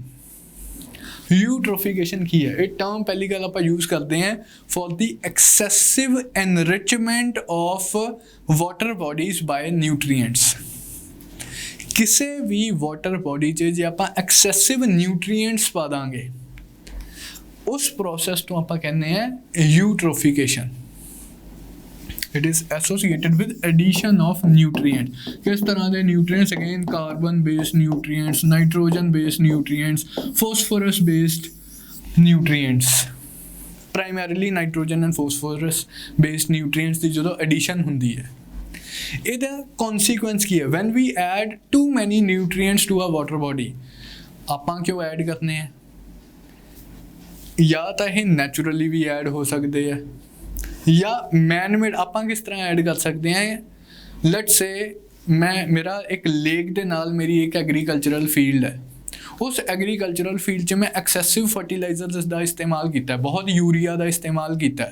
यूट्रोफिकेशन की है ये टर्म पहली गल आप यूज़ करते हैं for the excessive enrichment of water bodies by nutrients. किसी भी वाटर बॉडी च जे आप एक्सेसिव न्यूट्रीएंट्स पा देंगे उस प्रोसैस तो आप कहने हैं eutrophication. It is associated with addition of nutrients। किस तरह के nutrients? Again carbon based nutrients, nitrogen based nutrients, phosphorus based nutrients। primarily nitrogen and phosphorus based nutrients की जो addition होती है, ਇਹਦਾ consequence ਕੀ ਹੈ? when we add too many nutrients to a water body, ਆਪਾਂ ਕਿਉਂ ਐਡ ਕਰਨੇ ਆ? ਜਾਂ ਤਾਂ ਇਹ ਨੈਚੁਰਲੀ ਵੀ ਐਡ ਹੋ ਸਕਦੇ ਆ ਜਾਂ ਮੈਨ ਮੇਡ ਆਪਾਂ ਕਿਸ ਤਰ੍ਹਾਂ ਐਡ ਕਰ ਸਕਦੇ ਹਾਂ? ਲੈਟਸ ਸੇ ਮੇਰਾ ਇੱਕ ਲੇਕ ਦੇ ਨਾਲ ਮੇਰੀ ਇੱਕ ਐਗਰੀਕਲਚਰਲ ਫੀਲਡ ਹੈ, ਉਸ ਐਗਰੀਕਲਚਰਲ ਫੀਲਡ 'ਚ ਮੈਂ ਐਕਸੈਸਿਵ ਫਰਟੀਲਾਈਜ਼ਰਸ ਦਾ ਇਸਤੇਮਾਲ ਕੀਤਾ, ਬਹੁਤ ਯੂਰੀਆ ਦਾ ਇਸਤੇਮਾਲ ਕੀਤਾ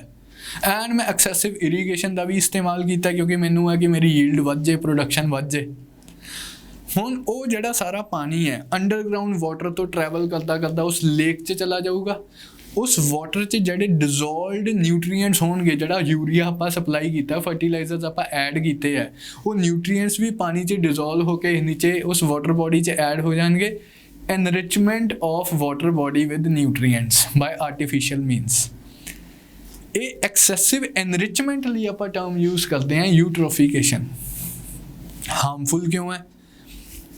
ਐਂਡ ਮੈਂ ਐਕਸੈਸਿਵ ਇਰੀਗੇਸ਼ਨ ਦਾ ਵੀ ਇਸਤੇਮਾਲ ਕੀਤਾ ਕਿਉਂਕਿ ਮੈਨੂੰ ਹੈ ਕਿ ਮੇਰੀ ਯੀਲਡ ਵੱਧ ਜੇ, ਪ੍ਰੋਡਕਸ਼ਨ ਵੱਧ ਜੇ। ਹੁਣ ਉਹ ਜਿਹੜਾ ਸਾਰਾ ਪਾਣੀ ਹੈ ਅੰਡਰਗਰਾਊਂਡ ਵਾਟਰ ਤੋਂ ਟਰੈਵਲ ਕਰਦਾ ਕਰਦਾ ਉਸ ਲੇਕ 'ਚ ਚਲਾ ਜਾਊਗਾ। ਉਸ ਵਾਟਰ 'ਚ ਜਿਹੜੇ ਡਿਜ਼ੋਲਵਡ ਨਿਊਟਰੀਐਂਟਸ ਹੋਣਗੇ, ਜਿਹੜਾ ਯੂਰੀਆ ਆਪਾਂ ਸਪਲਾਈ ਕੀਤਾ, ਫਰਟੀਲਾਈਜ਼ਰਸ ਆਪਾਂ ਐਡ ਕੀਤੇ ਹੈ, ਉਹ ਨਿਊਟਰੀਐਂਟਸ ਵੀ ਪਾਣੀ 'ਚ ਡਿਜ਼ੋਲਵ ਹੋ ਕੇ ਨੀਚੇ ਉਸ ਵਾਟਰ ਬੋਡੀ 'ਚ ਐਡ ਹੋ ਜਾਣਗੇ। Enrichment of water body with nutrients by artificial means. ਇਹ ਐਕਸੈਸਿਵ ਐਨਰਿਚਮੈਂਟ ਲਈ ਆਪਾਂ ਟਰਮ ਯੂਜ਼ ਕਰਦੇ ਹਾਂ ਯੂਟ੍ਰੋਫਿਕੇਸ਼ਨ। ਹਾਰਮਫੁਲ ਕਿਉਂ ਹੈ?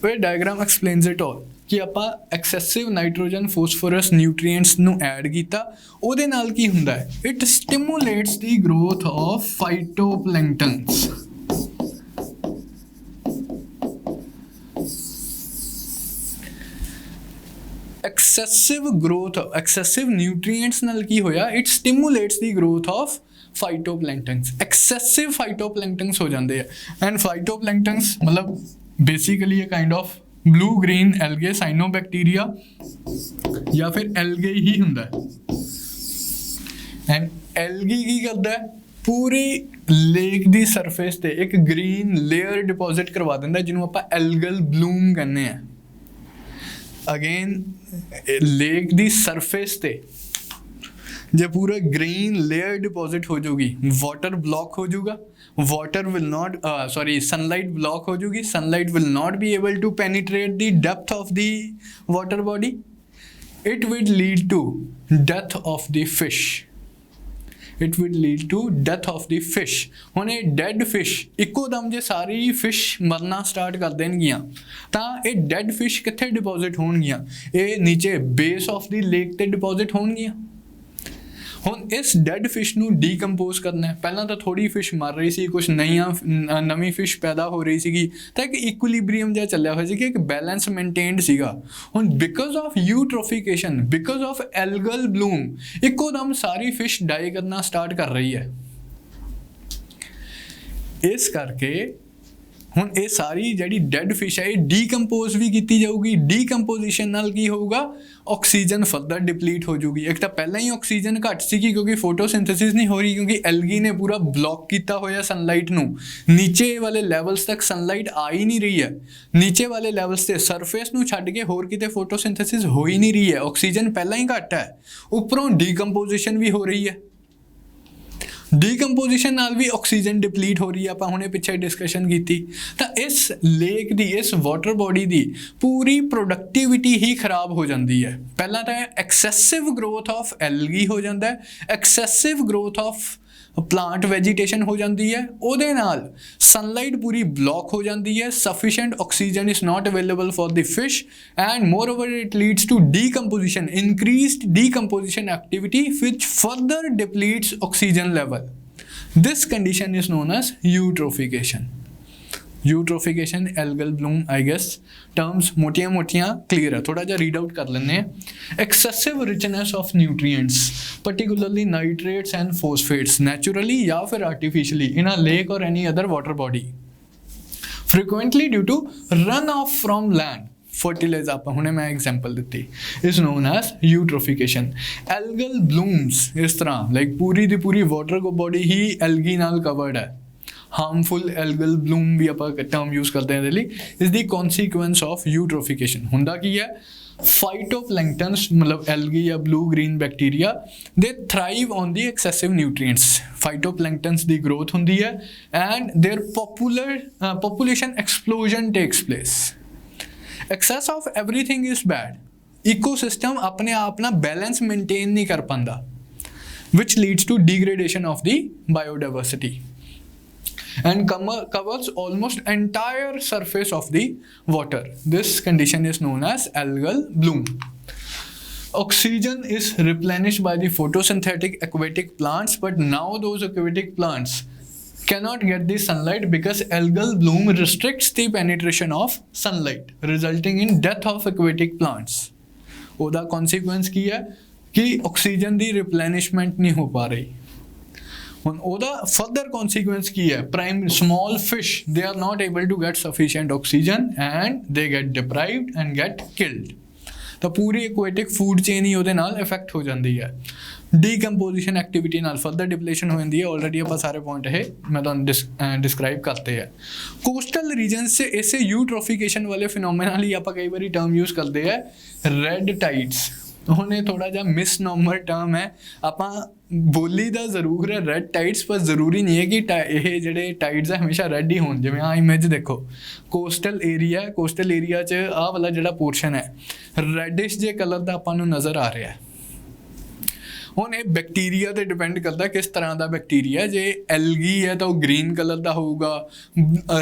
ਇਹ ਡਾਇਗਰਾਮ ਐਕਸਪਲੇਨਸ ਇਟ ਆਲ ਕਿ ਆਪਾਂ ਐਕਸੈਸਿਵ ਨਾਈਟ੍ਰੋਜਨ ਫੋਸਫੋਰਸ ਨਿਊਟਰੀਐਂਟਸ ਨੂੰ ਐਡ ਕੀਤਾ, ਉਹਦੇ ਨਾਲ ਕੀ ਹੁੰਦਾ ਹੈ? It stimulates the growth of phytoplanktons. Excessive growth excessive nutrients नाल की होया it stimulates the growth of phytoplanktons excessive phytoplanktons हो जाते हैं एंड फाइटोप्लैंक्टन्स मतलब basically a kind of blue green algae cyanobacteria या फिर एल्गे ही हुंदा एंड एल्गी की करता है पूरी लेक दी सरफेस ते एक ग्रीन लेयर डिपॉजिट करवा दिंदा जिन्हों आपां एल्गल ब्लूम कहने हैं अगेन लेक दी सरफेस ते जब पूरा ग्रीन लेयर डिपॉजिट हो जाएगी वाटर ब्लॉक हो जाएगा water will not sunlight block हो जाएगी sunlight will not be able to penetrate the depth of the water body it will lead to death of the fish it will lead to death of the fish हुण ये डेड फिश इको दम जे सारी फिश मरना स्टार्ट कर देनगियां तां ये डेड फिश कित्थे डिपॉजिट होणगियां ये नीचे बेस ऑफ द लेक ते डिपॉजिट होणगियां हुण इस डेड फिश नूं डीकंपोज करना है पहलां तां थोड़ी फिश मर रही सी कुछ नवी फिश पैदा हो रही सीगी तां एक इक्विलिब्रियम जिहा चलिया होया सी कि एक बैलेंस मेनटेन्ड सीगा हुण because of eutrophication because of algal bloom इको दम सारी फिश डाई करना स्टार्ट कर रही है इस करके हुण ये सारी जिहड़ी डेड फिश है डीकंपोज भी की जाऊगी डीकंपोजिशन नाल की होगा ऑक्सीजन फर्दर डिप्लीट हो जाऊगी एक तो पहले ही ऑक्सीजन घट सी क्योंकि फोटोसिंथेसिस नहीं हो रही क्योंकि एल्गी ने पूरा ब्लॉक किया होया सनलाइट नूं नीचे वाले लैवल्स तक सनलाइट आ ही नहीं रही है नीचे वाले लैवल्स से सरफेस नूं छड्ड के होर किते फोटोसिंथेसिस हो ही नहीं रही है ऑक्सीजन पहला ही घट है उपरों डीकंपोजिशन भी हो रही है डीकंपोजिशन नाल भी ऑक्सीजन डिप्लीट हो रही है आपां हुणे पिछे डिस्कशन की थी तो इस लेक दी इस वाटर बॉडी दी पूरी प्रोडक्टिविटी ही खराब हो जाती है पहला तो एक्सैसिव ग्रोथ ऑफ एल्गी हो जाता है एक्सैसिव ग्रोथ ऑफ प्लांट वेजिटेशन हो जाती है उहदे नाल सनलाइट पूरी ब्लॉक हो जाती है sufficient oxygen is not available for the fish and moreover it leads to decomposition increased decomposition activity which further depletes oxygen level this condition is known as eutrophication eutrophication algal bloom I guess terms मोटियां मोटियां क्लियर है थोड़ा जा रीड आउट कर लेने excessive richness of nutrients particularly nitrates and phosphates naturally या फिर आर्टिफिशियली इन अ लेक और any other water body frequently due to run off from land fertilize आप हुणे मैं एग्जांपल दी is known as eutrophication algal blooms इस तरह लाइक पूरी दी पूरी वाटर बॉडी ही एल्गी नाल कवर्ड है हार्मफुल एल्गल ब्लूम भी आप टर्म यूज करते हैं दिल्ली is the consequence of eutrophication हुंदा की है फाइटोप्लैंक्टन्स मतलब एल्गी या blue green bacteria they thrive on the excessive nutrients phytoplanktons दी ग्रोथ हुंदी है and their population explosion takes place excess of everything is bad ecosystem अपने आप ना बैलेंस मेंटेन नहीं कर पाता which leads to degradation of the biodiversity and covers almost entire surface of the water. This condition is known as algal bloom. Oxygen is replenished by the photosynthetic aquatic plants, but now those aquatic plants cannot get the sunlight because algal bloom restricts the penetration of sunlight, resulting in death of aquatic plants. ओदा consequence की है कि ऑक्सीजन दी replenishment नहीं हो पा रही ਹੁਣ ਉਹਦਾ ਫਰਦਰ ਕਨਸੀਕੁਐਂਸ ਕੀ ਹੈ prime small fish they are not able to get sufficient oxygen and they get deprived and get killed ਤਾਂ ਪੂਰੀ ਐਕੁਆਟਿਕ ਫੂਡ ਚੇਨ ਹੀ ਉਹਦੇ ਨਾਲ ਇਫੈਕਟ ਹੋ ਜਾਂਦੀ ਹੈ ਡੀਕੰਪੋਜੀਸ਼ਨ ਐਕਟੀਵਿਟੀ ਨਾਲ ਫਰਦਰ ਡਿਪਲੇਸ਼ਨ ਹੋ ਜਾਂਦੀ ਹੈ ਆਲਰੇਡੀ ਆਪਾਂ ਸਾਰੇ ਪੁਆਇੰਟ ਇਹ ਮੈਂ ਤੁਹਾਨੂੰ ਡਿਸਕ੍ਰਾਈਬ ਕਰਤੇ ਹੈ ਕੋਸਟਲ ਰੀਜਨਸ 'ਚ ਇਸੇ यूट्रोफिकेशन वाले फिनोमेना ਲਈ ਆਪਾਂ ਕਈ ਵਾਰੀ ਟਰਮ ਯੂਜ਼ ਕਰਦੇ ਹੈ ਰੈੱਡ ਟਾਈਡਸ ਉਹਨੇ ਥੋੜਾ ਜਿਹਾ ਮਿਸਨੋਮਰ ਟਰਮ ਹੈ ਆਪਾਂ ਬੋਲੀ ਦਾ ਜ਼ਰੂਰ ਹੈ ਰੈੱਡ ਟਾਈਡਸ ਪਰ ਜ਼ਰੂਰੀ ਨਹੀਂ ਹੈ ਕਿ ਇਹ ਜਿਹੜੇ ਟਾਈਡਸ ਹੈ ਹਮੇਸ਼ਾ ਰੈੱਡ ਹੀ ਹੋਣ ਜਿਵੇਂ ਆਹ ਇਮੇਜ ਦੇਖੋ ਕੋਸਟਲ ਏਰੀਆ 'ਚ ਆਹ ਵਾਲਾ ਜਿਹੜਾ ਪੋਰਸ਼ਨ ਹੈ ਰੈਡਿਸ਼ ਜੇ ਕਲਰ ਦਾ ਆਪਾਂ ਨੂੰ ਨਜ਼ਰ ਆ ਰਿਹਾ ਹੈ ਹੁਣ ਇਹ ਬੈਕਟੀਰੀਆ 'ਤੇ ਡਿਪੈਂਡ ਕਰਦਾ ਕਿਸ ਤਰ੍ਹਾਂ ਦਾ ਬੈਕਟੀਰੀਆ ਜੇ ਐਲਗੀ ਹੈ ਤਾਂ ਉਹ ਗ੍ਰੀਨ ਕਲਰ ਦਾ ਹੋਊਗਾ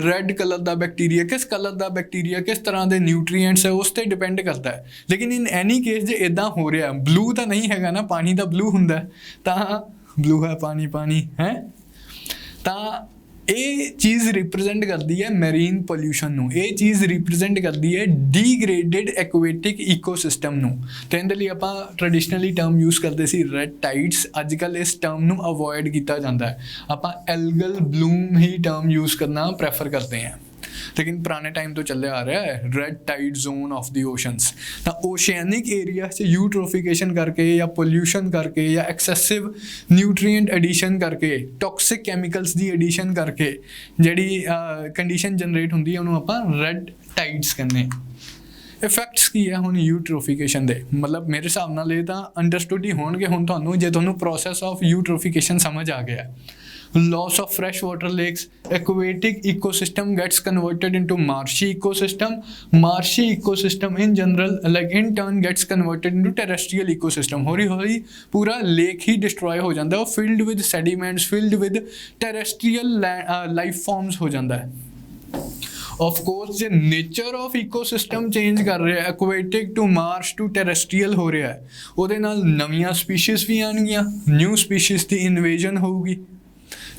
ਰੈੱਡ ਕਲਰ ਦਾ ਬੈਕਟੀਰੀਆ ਕਿਸ ਕਲਰ ਦਾ ਬੈਕਟੀਰੀਆ ਕਿਸ ਤਰ੍ਹਾਂ ਦੇ ਨਿਊਟਰੀਐਂਟਸ ਹੈ ਉਸ 'ਤੇ ਡਿਪੈਂਡ ਕਰਦਾ ਹੈ ਲੇਕਿਨ ਇਨ ਐਨੀ ਕੇਸ ਜੇ ਇੱਦਾਂ ਹੋ ਰਿਹਾ ਬਲੂ ਤਾਂ ਨਹੀਂ ਹੈਗਾ ਨਾ ਪਾਣੀ ਦਾ ਬਲੂ ਹੁੰਦਾ ਤਾਂ ਬਲੂ ਹੈ ਪਾਣੀ ਹੈ ਤਾਂ ਇਹ ਚੀਜ਼ ਰਿਪਰੈਜ਼ੈਂਟ ਕਰਦੀ ਹੈ ਮੈਰੀਨ ਪੋਲਿਊਸ਼ਨ ਨੂੰ, ਇਹ ਚੀਜ਼ ਰਿਪਰੈਜ਼ੈਂਟ ਕਰਦੀ ਹੈ ਡੀਗ੍ਰੇਡਡ ਐਕੁਆਟਿਕ ਈਕੋਸਿਸਟਮ ਨੂੰ। ਤੇ ਇਹਦੇ ਲਈ ਆਪਾਂ ਟ੍ਰੈਡੀਸ਼ਨਲੀ ਟਰਮ ਯੂਜ਼ ਕਰਦੇ ਸੀ ਰੈਡ ਟਾਈਡਸ, ਅੱਜ ਕੱਲ੍ਹ ਇਸ ਟਰਮ ਨੂੰ ਅਵੋਇਡ ਕੀਤਾ ਜਾਂਦਾ ਹੈ, ਆਪਾਂ ਐਲਗਲ ਬਲੂਮ ਹੀ ਟਰਮ ਯੂਜ਼ ਕਰਨਾ ਪ੍ਰੈਫਰ ਕਰਦੇ ਹਾਂ। लेकिन पुराने टाइम तो चले आ रहा है red tide zone of the oceans. तो ओशियनिक एरिया से यूट्रोफिकेशन करके या पोल्यूशन करके या एक्सेसिव न्यूट्रीएंट एडिशन करके टॉक्सिक कैमिकल्स की एडिशन करके जिहड़ी कंडीशन जनरेट होंदी है उन्होंने आपां रेड टाइड्स कहने। इफैक्ट्स की है हुण यूट्रोफिकेशन दे, मतलब मेरे हिसाब नाल ये तां अंडरस्टूड ही होणगे हुण तुहानूं जे तुहानूं प्रोसैस ऑफ यूट्रोफिकेशन समझ आ गया। Loss of freshwater lakes, aquatic ecosystem gets converted into marshy ecosystem. Marshy ecosystem in general, like in turn, gets converted into terrestrial ecosystem. हौली पूरा lake ही destroy हो जाता है, filled with sediments, filled with terrestrial life forms हो जाता है। Of course J nature of ecosystem change कर रहा है, एक्वेटिक टू मार्श टू टैरेस्ट्रीयल हो रहा है, ਉਹਦੇ ਨਾਲ ਨਵੀਆਂ ਸਪੀਸ਼ੀਜ਼ ਵੀ ਆਣਗੀਆਂ, ਨਿਊ ਸਪੀਸ਼ੀਜ਼ ਦੀ ਇਨਵੇਜਨ ਹੋਊਗੀ।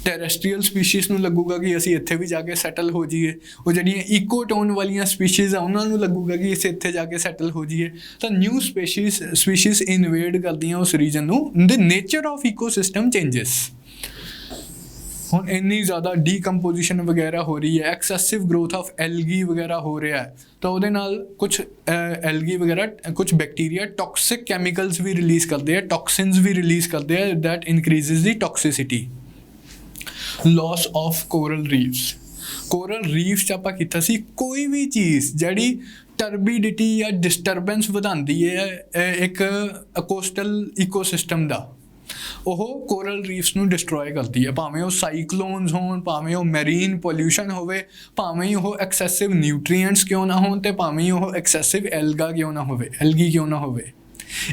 ਟੈਰੈਸਟਰੀਅਲ ਸਪੀਸ਼ੀਜ਼ ਨੂੰ ਲੱਗੂਗਾ ਕਿ ਅਸੀਂ ਇੱਥੇ ਵੀ ਜਾ ਕੇ ਸੈਟਲ ਹੋ ਜਾਈਏ, ਉਹ ਜਿਹੜੀਆਂ ਇਕੋਟੋਨ ਵਾਲੀਆਂ ਸਪੀਸ਼ੀਜ਼ ਆ ਉਹਨਾਂ ਨੂੰ ਲੱਗੂਗਾ ਕਿ ਅਸੀਂ ਇੱਥੇ ਜਾ ਕੇ ਸੈਟਲ ਹੋ ਜਾਈਏ। ਤਾਂ ਨਿਊ ਸਪੀਸ਼ੀਜ਼ ਇਨਵੇਡ ਕਰਦੀਆਂ ਉਸ ਰੀਜਨ ਨੂੰ। ਦ ਨੇਚਰ ਆਫ ਇਕੋਸਿਸਟਮ ਚੇਂਜਿਸ। ਹੁਣ ਇੰਨੀ ਜ਼ਿਆਦਾ ਡੀਕੰਪੋਜੀਸ਼ਨ ਵਗੈਰਾ ਹੋ ਰਹੀ ਹੈ, ਐਕਸੈਸਿਵ ਗਰੋਥ ਆਫ ਐਲਗੀ ਵਗੈਰਾ ਹੋ ਰਿਹਾ ਹੈ, ਤਾਂ ਉਹਦੇ ਨਾਲ ਕੁਛ ਐਲਗੀ ਵਗੈਰਾ ਕੁਛ ਬੈਕਟੀਰੀਆ ਟੌਕਸਿਕ ਕੈਮੀਕਲਸ ਵੀ ਰਿਲੀਜ਼ ਕਰਦੇ ਆ, ਟੌਕਸਿਨਸ ਵੀ ਰਿਲੀਜ਼ ਕਰਦੇ ਆ, that increases the toxicity. Loss of coral reefs. Coral reefs ਆਪਾਂ ਕੀਤਾ ਸੀ ਕੋਈ ਵੀ ਚੀਜ਼ ਜਿਹੜੀ ਟਰਬਿਡਿਟੀ ਜਾਂ ਡਿਸਟਰਬੈਂਸ ਵਧਾਉਂਦੀ ਹੈ ਇੱਕ ਕੋਸਟਲ ਇਕੋਸਿਸਟਮ ਦਾ, ਉਹ ਕੋਰਲ ਰੀਫਸ ਨੂੰ ਡਿਸਟਰੋਏ ਕਰਦੀ ਹੈ। ਭਾਵੇਂ ਉਹ ਸਾਈਕਲੋਨਸ ਹੋਣ, ਭਾਵੇਂ ਉਹ ਮੈਰੀਨ ਪੋਲਿਊਸ਼ਨ ਹੋਵੇ, ਭਾਵੇਂ ਉਹ ਐਕਸੈਸਿਵ ਨਿਊਟਰੀਐਂਟਸ ਕਿਉਂ ਨਾ ਹੋਣ, ਤੇ ਭਾਵੇਂ ਉਹ ਐਕਸੈਸਿਵ ਐਲਗੀ ਕਿਉਂ ਨਾ ਹੋਵੇ।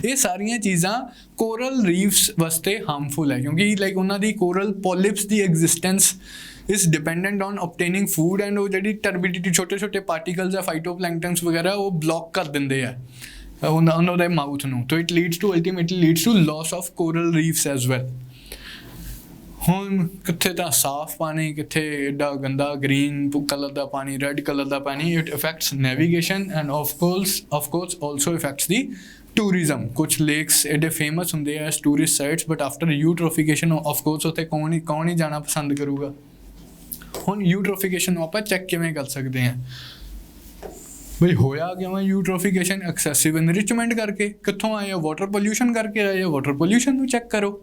ਇਹ ਸਾਰੀਆਂ ਚੀਜ਼ਾਂ ਕੋਰਲ ਰੀਫਸ ਵਾਸਤੇ ਹਾਰਮਫੁਲ ਹੈ, ਕਿਉਂਕਿ ਲਾਈਕ ਉਹਨਾਂ ਦੀ ਕੋਰਲ ਪੋਲਿਪਸ ਦੀ existence is dependent on obtaining food, and ਉਹ ਜਿਹੜੀ ਟਰਬਿਡਿਟੀ ਛੋਟੇ ਪਾਰਟੀਕਲਸ ਆ ਫਾਈਟੋਪਲੈਂਕਟਨਸ ਵਗੈਰਾ ਉਹ ਬਲੌਕ ਕਰ ਦਿੰਦੇ ਆ ਉਹਨਾਂ ਦੇ ਮਾਊਥ ਨੂੰ। ਤਾਂ it leads to ultimately leads to loss of coral reefs as well. ਹੁਣ ਕਿੱਥੇ ਤਾਂ ਸਾਫ਼ ਪਾਣੀ, ਕਿੱਥੇ ਐਡਾ ਗੰਦਾ ਗ੍ਰੀਨ ਕਲਰ ਦਾ ਪਾਣੀ, ਰੈਡ ਕਲਰ ਦਾ ਪਾਣੀ। It affects navigation and of course also affects the tourism. ਕੁਛ ਲੇਕਸ ਐਡੇ ਫੇਮਸ ਹੁੰਦੇ ਆ as tourist sites, but after eutrophication of course ਉੱਥੇ ਕੌਣ ਹੀ ਜਾਣਾ ਪਸੰਦ ਕਰੂਗਾ। ਹੁਣ ਯੂਟ੍ਰੋਫਿਕੇਸ਼ਨ ਨੂੰ ਆਪਾਂ ਚੈੱਕ ਕਿਵੇਂ ਕਰ ਸਕਦੇ ਹਾਂ ਬਈ ਹੋਇਆ ਕਿਵੇਂ ਯੂਟ੍ਰੋਫਿਕੇਸ਼ਨ? ਐਕਸੈਸਿਵ ਇਨਰਿਚਮੈਂਟ ਕਰਕੇ। ਕਿੱਥੋਂ ਆਏ ਆ? ਵਾਟਰ ਪੋਲਿਊਸ਼ਨ ਕਰਕੇ ਆਏ ਆ। ਵਾਟਰ ਪੋਲਿਊਸ਼ਨ ਨੂੰ ਚੈੱਕ ਕਰੋ।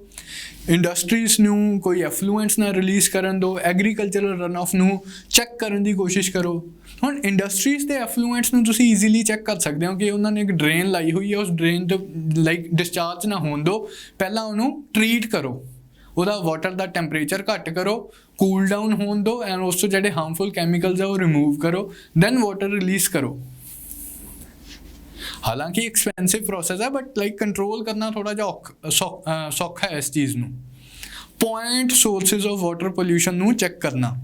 ਇੰਡਸਟਰੀਜ਼ ਨੂੰ ਕੋਈ ਐਫਲੂਐਂਸ ਨਾ ਰਿਲੀਜ਼ ਕਰਨ ਦਿਓ। ਐਗਰੀਕਲਚਰਲ ਰਨ ਆਫ ਨੂੰ ਚੈੱਕ ਕਰਨ ਦੀ ਕੋਸ਼ਿਸ਼ ਕਰੋ। ਹੁਣ ਇੰਡਸਟਰੀਜ਼ ਦੇ ਐਫਲੂਐਂਟਸ ਨੂੰ ਤੁਸੀਂ ਈਜ਼ੀਲੀ ਚੈੱਕ ਕਰ ਸਕਦੇ ਹੋ ਕਿ ਉਹਨਾਂ ਨੇ ਇੱਕ ਡਰੇਨ ਲਾਈ ਹੋਈ ਹੈ, ਉਸ ਡਰੇਨ ਤੋਂ ਲਾਈਕ ਡਿਸਚਾਰਜ ਨਾ ਹੋਣ ਦਿਓ, ਪਹਿਲਾਂ ਉਹਨੂੰ ਟਰੀਟ ਕਰੋ, ਉਹਦਾ ਵਾਟਰ ਦਾ ਟੈਂਪਰੇਚਰ ਘੱਟ ਕਰੋ, ਕੂਲ ਡਾਊਨ ਹੋਣ ਦਿਓ, ਐਂਡ ਉਸ ਤੋਂ ਜਿਹੜੇ ਹਾਰਮਫੁਲ ਕੈਮੀਕਲਸ ਆ ਉਹ ਰਿਮੂਵ ਕਰੋ, ਦੈਨ ਵਾਟਰ ਰਿਲੀਜ਼ ਕਰੋ। ਹਾਲਾਂਕਿ ਐਕਸਪੈਂਸਿਵ ਪ੍ਰੋਸੈਸ ਹੈ, ਬਟ ਲਾਈਕ ਕੰਟਰੋਲ ਕਰਨਾ ਥੋੜ੍ਹਾ ਜਿਹਾ ਸੌਖਾ ਹੈ ਇਸ ਚੀਜ਼ ਨੂੰ। Point sources of water pollution ਨੂੰ ਚੈੱਕ ਕਰਨਾ।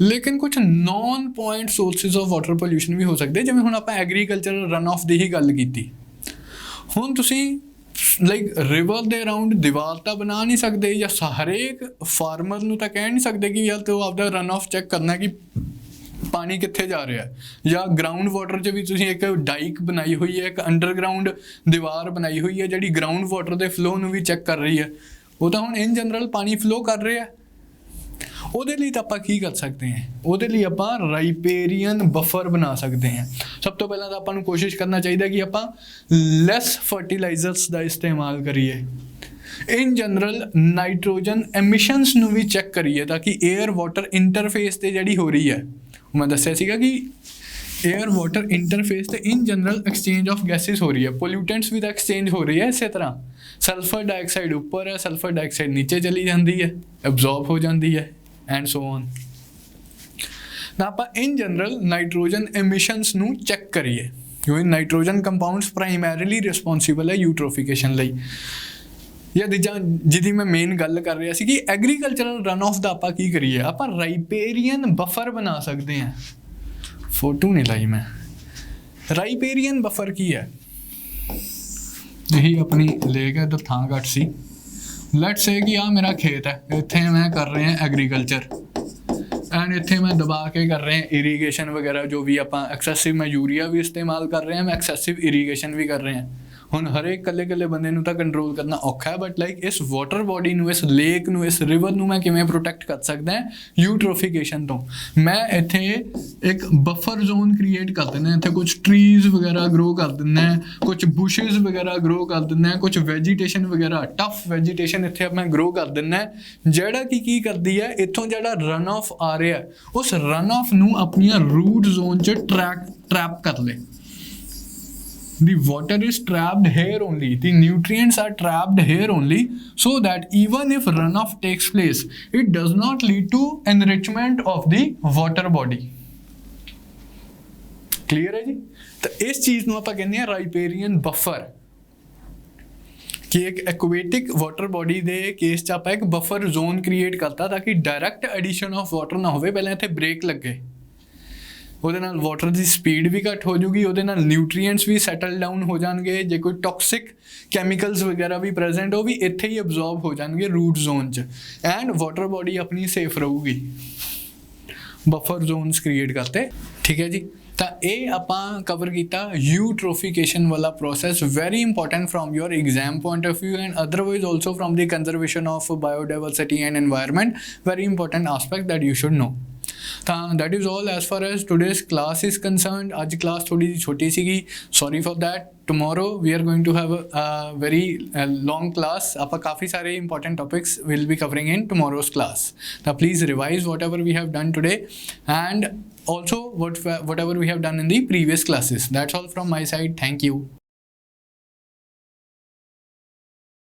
ਲੇਕਿਨ ਕੁਛ non point sources of water pollution ਵੀ ਹੋ ਸਕਦੇ, ਜਿਵੇਂ ਹੁਣ ਆਪਾਂ ਐਗਰੀਕਲਚਰਲ ਰਨ ਆਫ ਦੀ ਹੀ ਗੱਲ ਕੀਤੀ। ਹੁਣ ਤੁਸੀਂ ਲਾਈਕ ਰਿਵਰ ਦੇ ਅਰਾਊਂਡ ਦੀਵਾਰ ਤਾਂ ਬਣਾ ਨਹੀਂ ਸਕਦੇ, ਜਾਂ ਹਰੇਕ ਫਾਰਮਰ ਨੂੰ ਤਾਂ ਕਹਿ ਨਹੀਂ ਸਕਦੇ ਕਿ ਯਾਰ ਤੂੰ ਆਪਦਾ ਰਨ ਆਫ ਚੈੱਕ ਕਰਨਾ ਕਿ ਪਾਣੀ ਕਿੱਥੇ ਜਾ ਰਿਹਾ। ਜਾਂ ਗਰਾਊਂਡ ਵਾਟਰ 'ਚ ਵੀ ਤੁਸੀਂ ਇੱਕ ਡਾਈਕ ਬਣਾਈ ਹੋਈ ਹੈ, ਇੱਕ ਅੰਡਰਗਰਾਊਂਡ ਦੀਵਾਰ ਬਣਾਈ ਹੋਈ ਹੈ ਜਿਹੜੀ ਗਰਾਊਂਡ ਵਾਟਰ ਦੇ ਫਲੋ ਨੂੰ ਵੀ ਚੈੱਕ ਕਰ ਰਹੀ ਹੈ। ਉਹ ਤਾਂ ਹੁਣ ਇਨ ਜਨਰਲ ਪਾਣੀ ਫਲੋ ਕਰ ਰਿਹਾ। ਉਹਦੇ ਲਈ ਤਾਂ ਆਪਾਂ ਕੀ ਕਰ ਸਕਦੇ ਹਾਂ? ਉਹਦੇ ਲਈ ਆਪਾਂ ਰਾਈਪੇਰੀਅਨ ਬਫਰ ਬਣਾ ਸਕਦੇ ਹਾਂ। ਸਭ ਤੋਂ ਪਹਿਲਾਂ ਤਾਂ ਆਪਾਂ ਨੂੰ ਕੋਸ਼ਿਸ਼ ਕਰਨਾ ਚਾਹੀਦਾ ਕਿ ਆਪਾਂ ਲੈਸ ਫਰਟੀਲਾਈਜ਼ਰਸ ਦਾ ਇਸਤੇਮਾਲ ਕਰੀਏ। ਇਨ ਜਨਰਲ ਨਾਈਟ੍ਰੋਜਨ ਐਮਿਸ਼ਨਸ ਨੂੰ ਵੀ ਚੈੱਕ ਕਰੀਏ, ਤਾਂ ਕਿ ਏਅਰ ਵਾਟਰ ਇੰਟਰਫੇਸ 'ਤੇ ਜਿਹੜੀ ਹੋ ਰਹੀ ਹੈ, ਮੈਂ ਦੱਸਿਆ ਸੀਗਾ ਕਿ ਏਅਰ ਵਾਟਰ ਇੰਟਰਫੇਸ 'ਤੇ in general exchange of gases ਹੋ ਰਹੀ ਹੈ, ਪੋਲਿਊਟੈਂਟਸ ਵੀ ਤਾਂ ਐਕਸਚੇਂਜ ਹੋ ਰਹੀ ਹੈ। ਇਸੇ ਤਰ੍ਹਾਂ ਸਲਫਰ ਡਾਈਆਕਸਾਈਡ ਉੱਪਰ ਹੈ, ਸਲਫਰ ਡਾਈਆਕਸਾਈਡ ਨੀਚੇ ਚਲੀ ਜਾਂਦੀ ਹੈ, ਐਬਜ਼ੌਰਬ ਹੋ ਜਾਂਦੀ ਹੈ, ਐਂਡ ਸੋ ਔਨ। ਤਾਂ ਆਪਾਂ ਇਨ ਜਨਰਲ ਨਾਈਟ੍ਰੋਜਨ ਐਮਿਸ਼ਨਸ ਨੂੰ ਚੈੱਕ ਕਰੀਏ, ਕਿਉਂਕਿ ਨਾਈਟ੍ਰੋਜਨ ਕੰਪਾਊਂਡਸ ਪ੍ਰਾਈਮਰੀਲੀ ਰਿਸਪੌਂਸੀਬਲ ਹੈ ਯੂਟ੍ਰੋਫਿਕੇਸ਼ਨ ਲਈ। ਜਾਂ ਜਿਹਦੀ ਮੈਂ ਮੇਨ ਗੱਲ ਕਰ ਰਿਹਾ ਸੀ ਕਿ ਐਗਰੀਕਲਚਰਲ ਰਨ ਆਫ ਦਾ ਆਪਾਂ ਕੀ ਕਰੀਏ? ਆਪਾਂ ਰਾਈਪੇਰੀਅਨ ਬਫਰ ਬਣਾ ਸਕਦੇ ਹਾਂ। ਫੋਟੋ ਨਹੀਂ ਲਾਈ ਮੈਂ। ਰਾਈਪੇਰੀਅਨ ਬਫਰ ਕੀ ਹੈ? ਇਹੀ ਆਪਣੀ ਲੇਕ ਹੈ, ਤਾਂ ਥਾਂ ਘੱਟ ਸੀ, ਲੈਟਸ ਸੇ ਕਿ ਆ ਮੇਰਾ ਖੇਤ ਹੈ, ਇੱਥੇ ਮੈਂ ਕਰ ਰਹੇ ਹਾਂ ਐਗਰੀਕਲਚਰ ਐਂਡ ਇੱਥੇ ਮੈਂ ਦਬਾ ਕੇ ਕਰ ਰਹੇ ਹਾਂ ਇਰੀਗੇਸ਼ਨ ਵਗੈਰਾ, ਜੋ ਵੀ ਆਪਾਂ ਐਕਸੈਸਿਵ ਮੈਂ ਯੂਰੀਆ ਵੀ ਇਸਤੇਮਾਲ ਕਰ ਰਹੇ ਹਾਂ, ਮੈਂ ਐਕਸੈਸਿਵ ਇਰੀਗੇਸ਼ਨ ਵੀ ਕਰ ਰਹੇ ਹਾਂ। ਹੁਣ ਹਰੇਕ ਇਕੱਲੇ ਬੰਦੇ ਨੂੰ ਤਾਂ ਕੰਟਰੋਲ ਕਰਨਾ ਔਖਾ ਹੈ, ਬਟ ਲਾਈਕ ਇਸ ਵਾਟਰ ਬੋਡੀ ਨੂੰ, ਇਸ ਲੇਕ ਨੂੰ, ਇਸ ਰਿਵਰ ਨੂੰ ਮੈਂ ਕਿਵੇਂ ਪ੍ਰੋਟੈਕਟ ਕਰ ਸਕਦਾ ਹਾਂ ਯੂਟ੍ਰੋਫਿਕੇਸ਼ਨ ਤੋਂ। ਮੈਂ ਇੱਥੇ ਇੱਕ ਬਫਰ ਜ਼ੋਨ ਕ੍ਰੀਏਟ ਕਰ ਦਿੰਦਾ, ਇੱਥੇ ਕੁਝ ਟਰੀਜ਼ ਵਗੈਰਾ ਗਰੋ ਕਰ ਦਿੰਦਾ, ਕੁਝ ਬੁਸ਼ਿਜ਼ ਵਗੈਰਾ ਗਰੋ ਕਰ ਦਿੰਦਾ, ਕੁਝ ਵੈਜੀਟੇਸ਼ਨ ਵਗੈਰਾ ਟਫ ਵੈਜੀਟੇਸ਼ਨ ਇੱਥੇ ਮੈਂ ਗਰੋ ਕਰ ਦਿੰਦਾ, ਜਿਹੜਾ ਕਿ ਕੀ ਕਰਦੀ ਹੈ, ਇੱਥੋਂ ਜਿਹੜਾ ਰਨ ਆਫ ਆ ਰਿਹਾ ਉਸ ਰਨ ਆਫ ਨੂੰ ਆਪਣੀਆਂ ਰੂਟ ਜ਼ੋਨ 'ਚ ਟਰੈਪ ਕਰ ਲੇ। The water is trapped here only, the nutrients are trapped here only, so that even if runoff takes place, it does not lead to enrichment of the water body. Clear है जी? तो इस चीज़ ਨੂੰ ਆਪਾਂ ਕਹਿੰਦੇ ਹਾਂ ਰਾਈਪੇਰੀਅਨ ਬਫਰ, कि एक एक्वेटिक वाटर बॉडी ਦੇ ਕੇਸ 'ਚ ਆਪਾਂ ਇੱਕ ਬਫਰ ਜ਼ੋਨ ਕ੍ਰੀਏਟ ਕਰਤਾ ਤਾਂ ਕਿ ਡਾਇਰੈਕਟ ਐਡੀਸ਼ਨ ਆਫ ਵਾਟਰ ਨਾ ਹੋਵੇ, ਪਹਿਲਾਂ ਇੱਥੇ ਬ੍ਰੇਕ ਲੱਗੇ, ਉਹਦੇ ਨਾਲ ਵਾਟਰ ਦੀ ਸਪੀਡ ਵੀ ਘੱਟ ਹੋ ਜੂਗੀ, ਉਹਦੇ ਨਾਲ ਨਿਊਟ੍ਰੀਐਂਟਸ ਵੀ ਸੈਟਲ ਡਾਊਨ ਹੋ ਜਾਣਗੇ, ਜੇ ਕੋਈ ਟੌਕਸਿਕ ਕੈਮੀਕਲਸ ਵਗੈਰਾ ਵੀ ਪ੍ਰੈਜ਼ੈਂਟ ਉਹ ਵੀ ਇੱਥੇ ਹੀ ਅਬਜ਼ੌਰਬ ਹੋ ਜਾਣਗੇ ਰੂਟ ਜ਼ੋਨ 'ਚ, ਐਂਡ ਵਾਟਰ ਬੋਡੀ ਆਪਣੀ ਸੇਫ ਰਹੂਗੀ। ਬਫਰ ਜ਼ੋਨਸ ਕ੍ਰੀਏਟ ਕਰਤੇ, ਠੀਕ ਹੈ ਜੀ। ਤਾਂ ਇਹ ਆਪਾਂ ਕਵਰ ਕੀਤਾ ਯੂਟ੍ਰੋਫਿਕੇਸ਼ਨ ਵਾਲਾ process, very important from your exam point of view and otherwise also from the conservation of biodiversity and environment, very important aspect that you should know. ਤਾਂ that is all as far as today's class is concerned. ਅੱਜ ਕਲਾਸ ਥੋੜੀ ਜਿਹੀ ਛੋਟੀ ਸੀਗੀ, sorry for that. tomorrow we are going to have a very long class, ਆਪਾਂ ਕਾਫੀ ਸਾਰੇ important topics will be covering in tomorrow's class, so please revise whatever we have done today and also whatever we have done in the previous classes. That's all from my side. Thank you.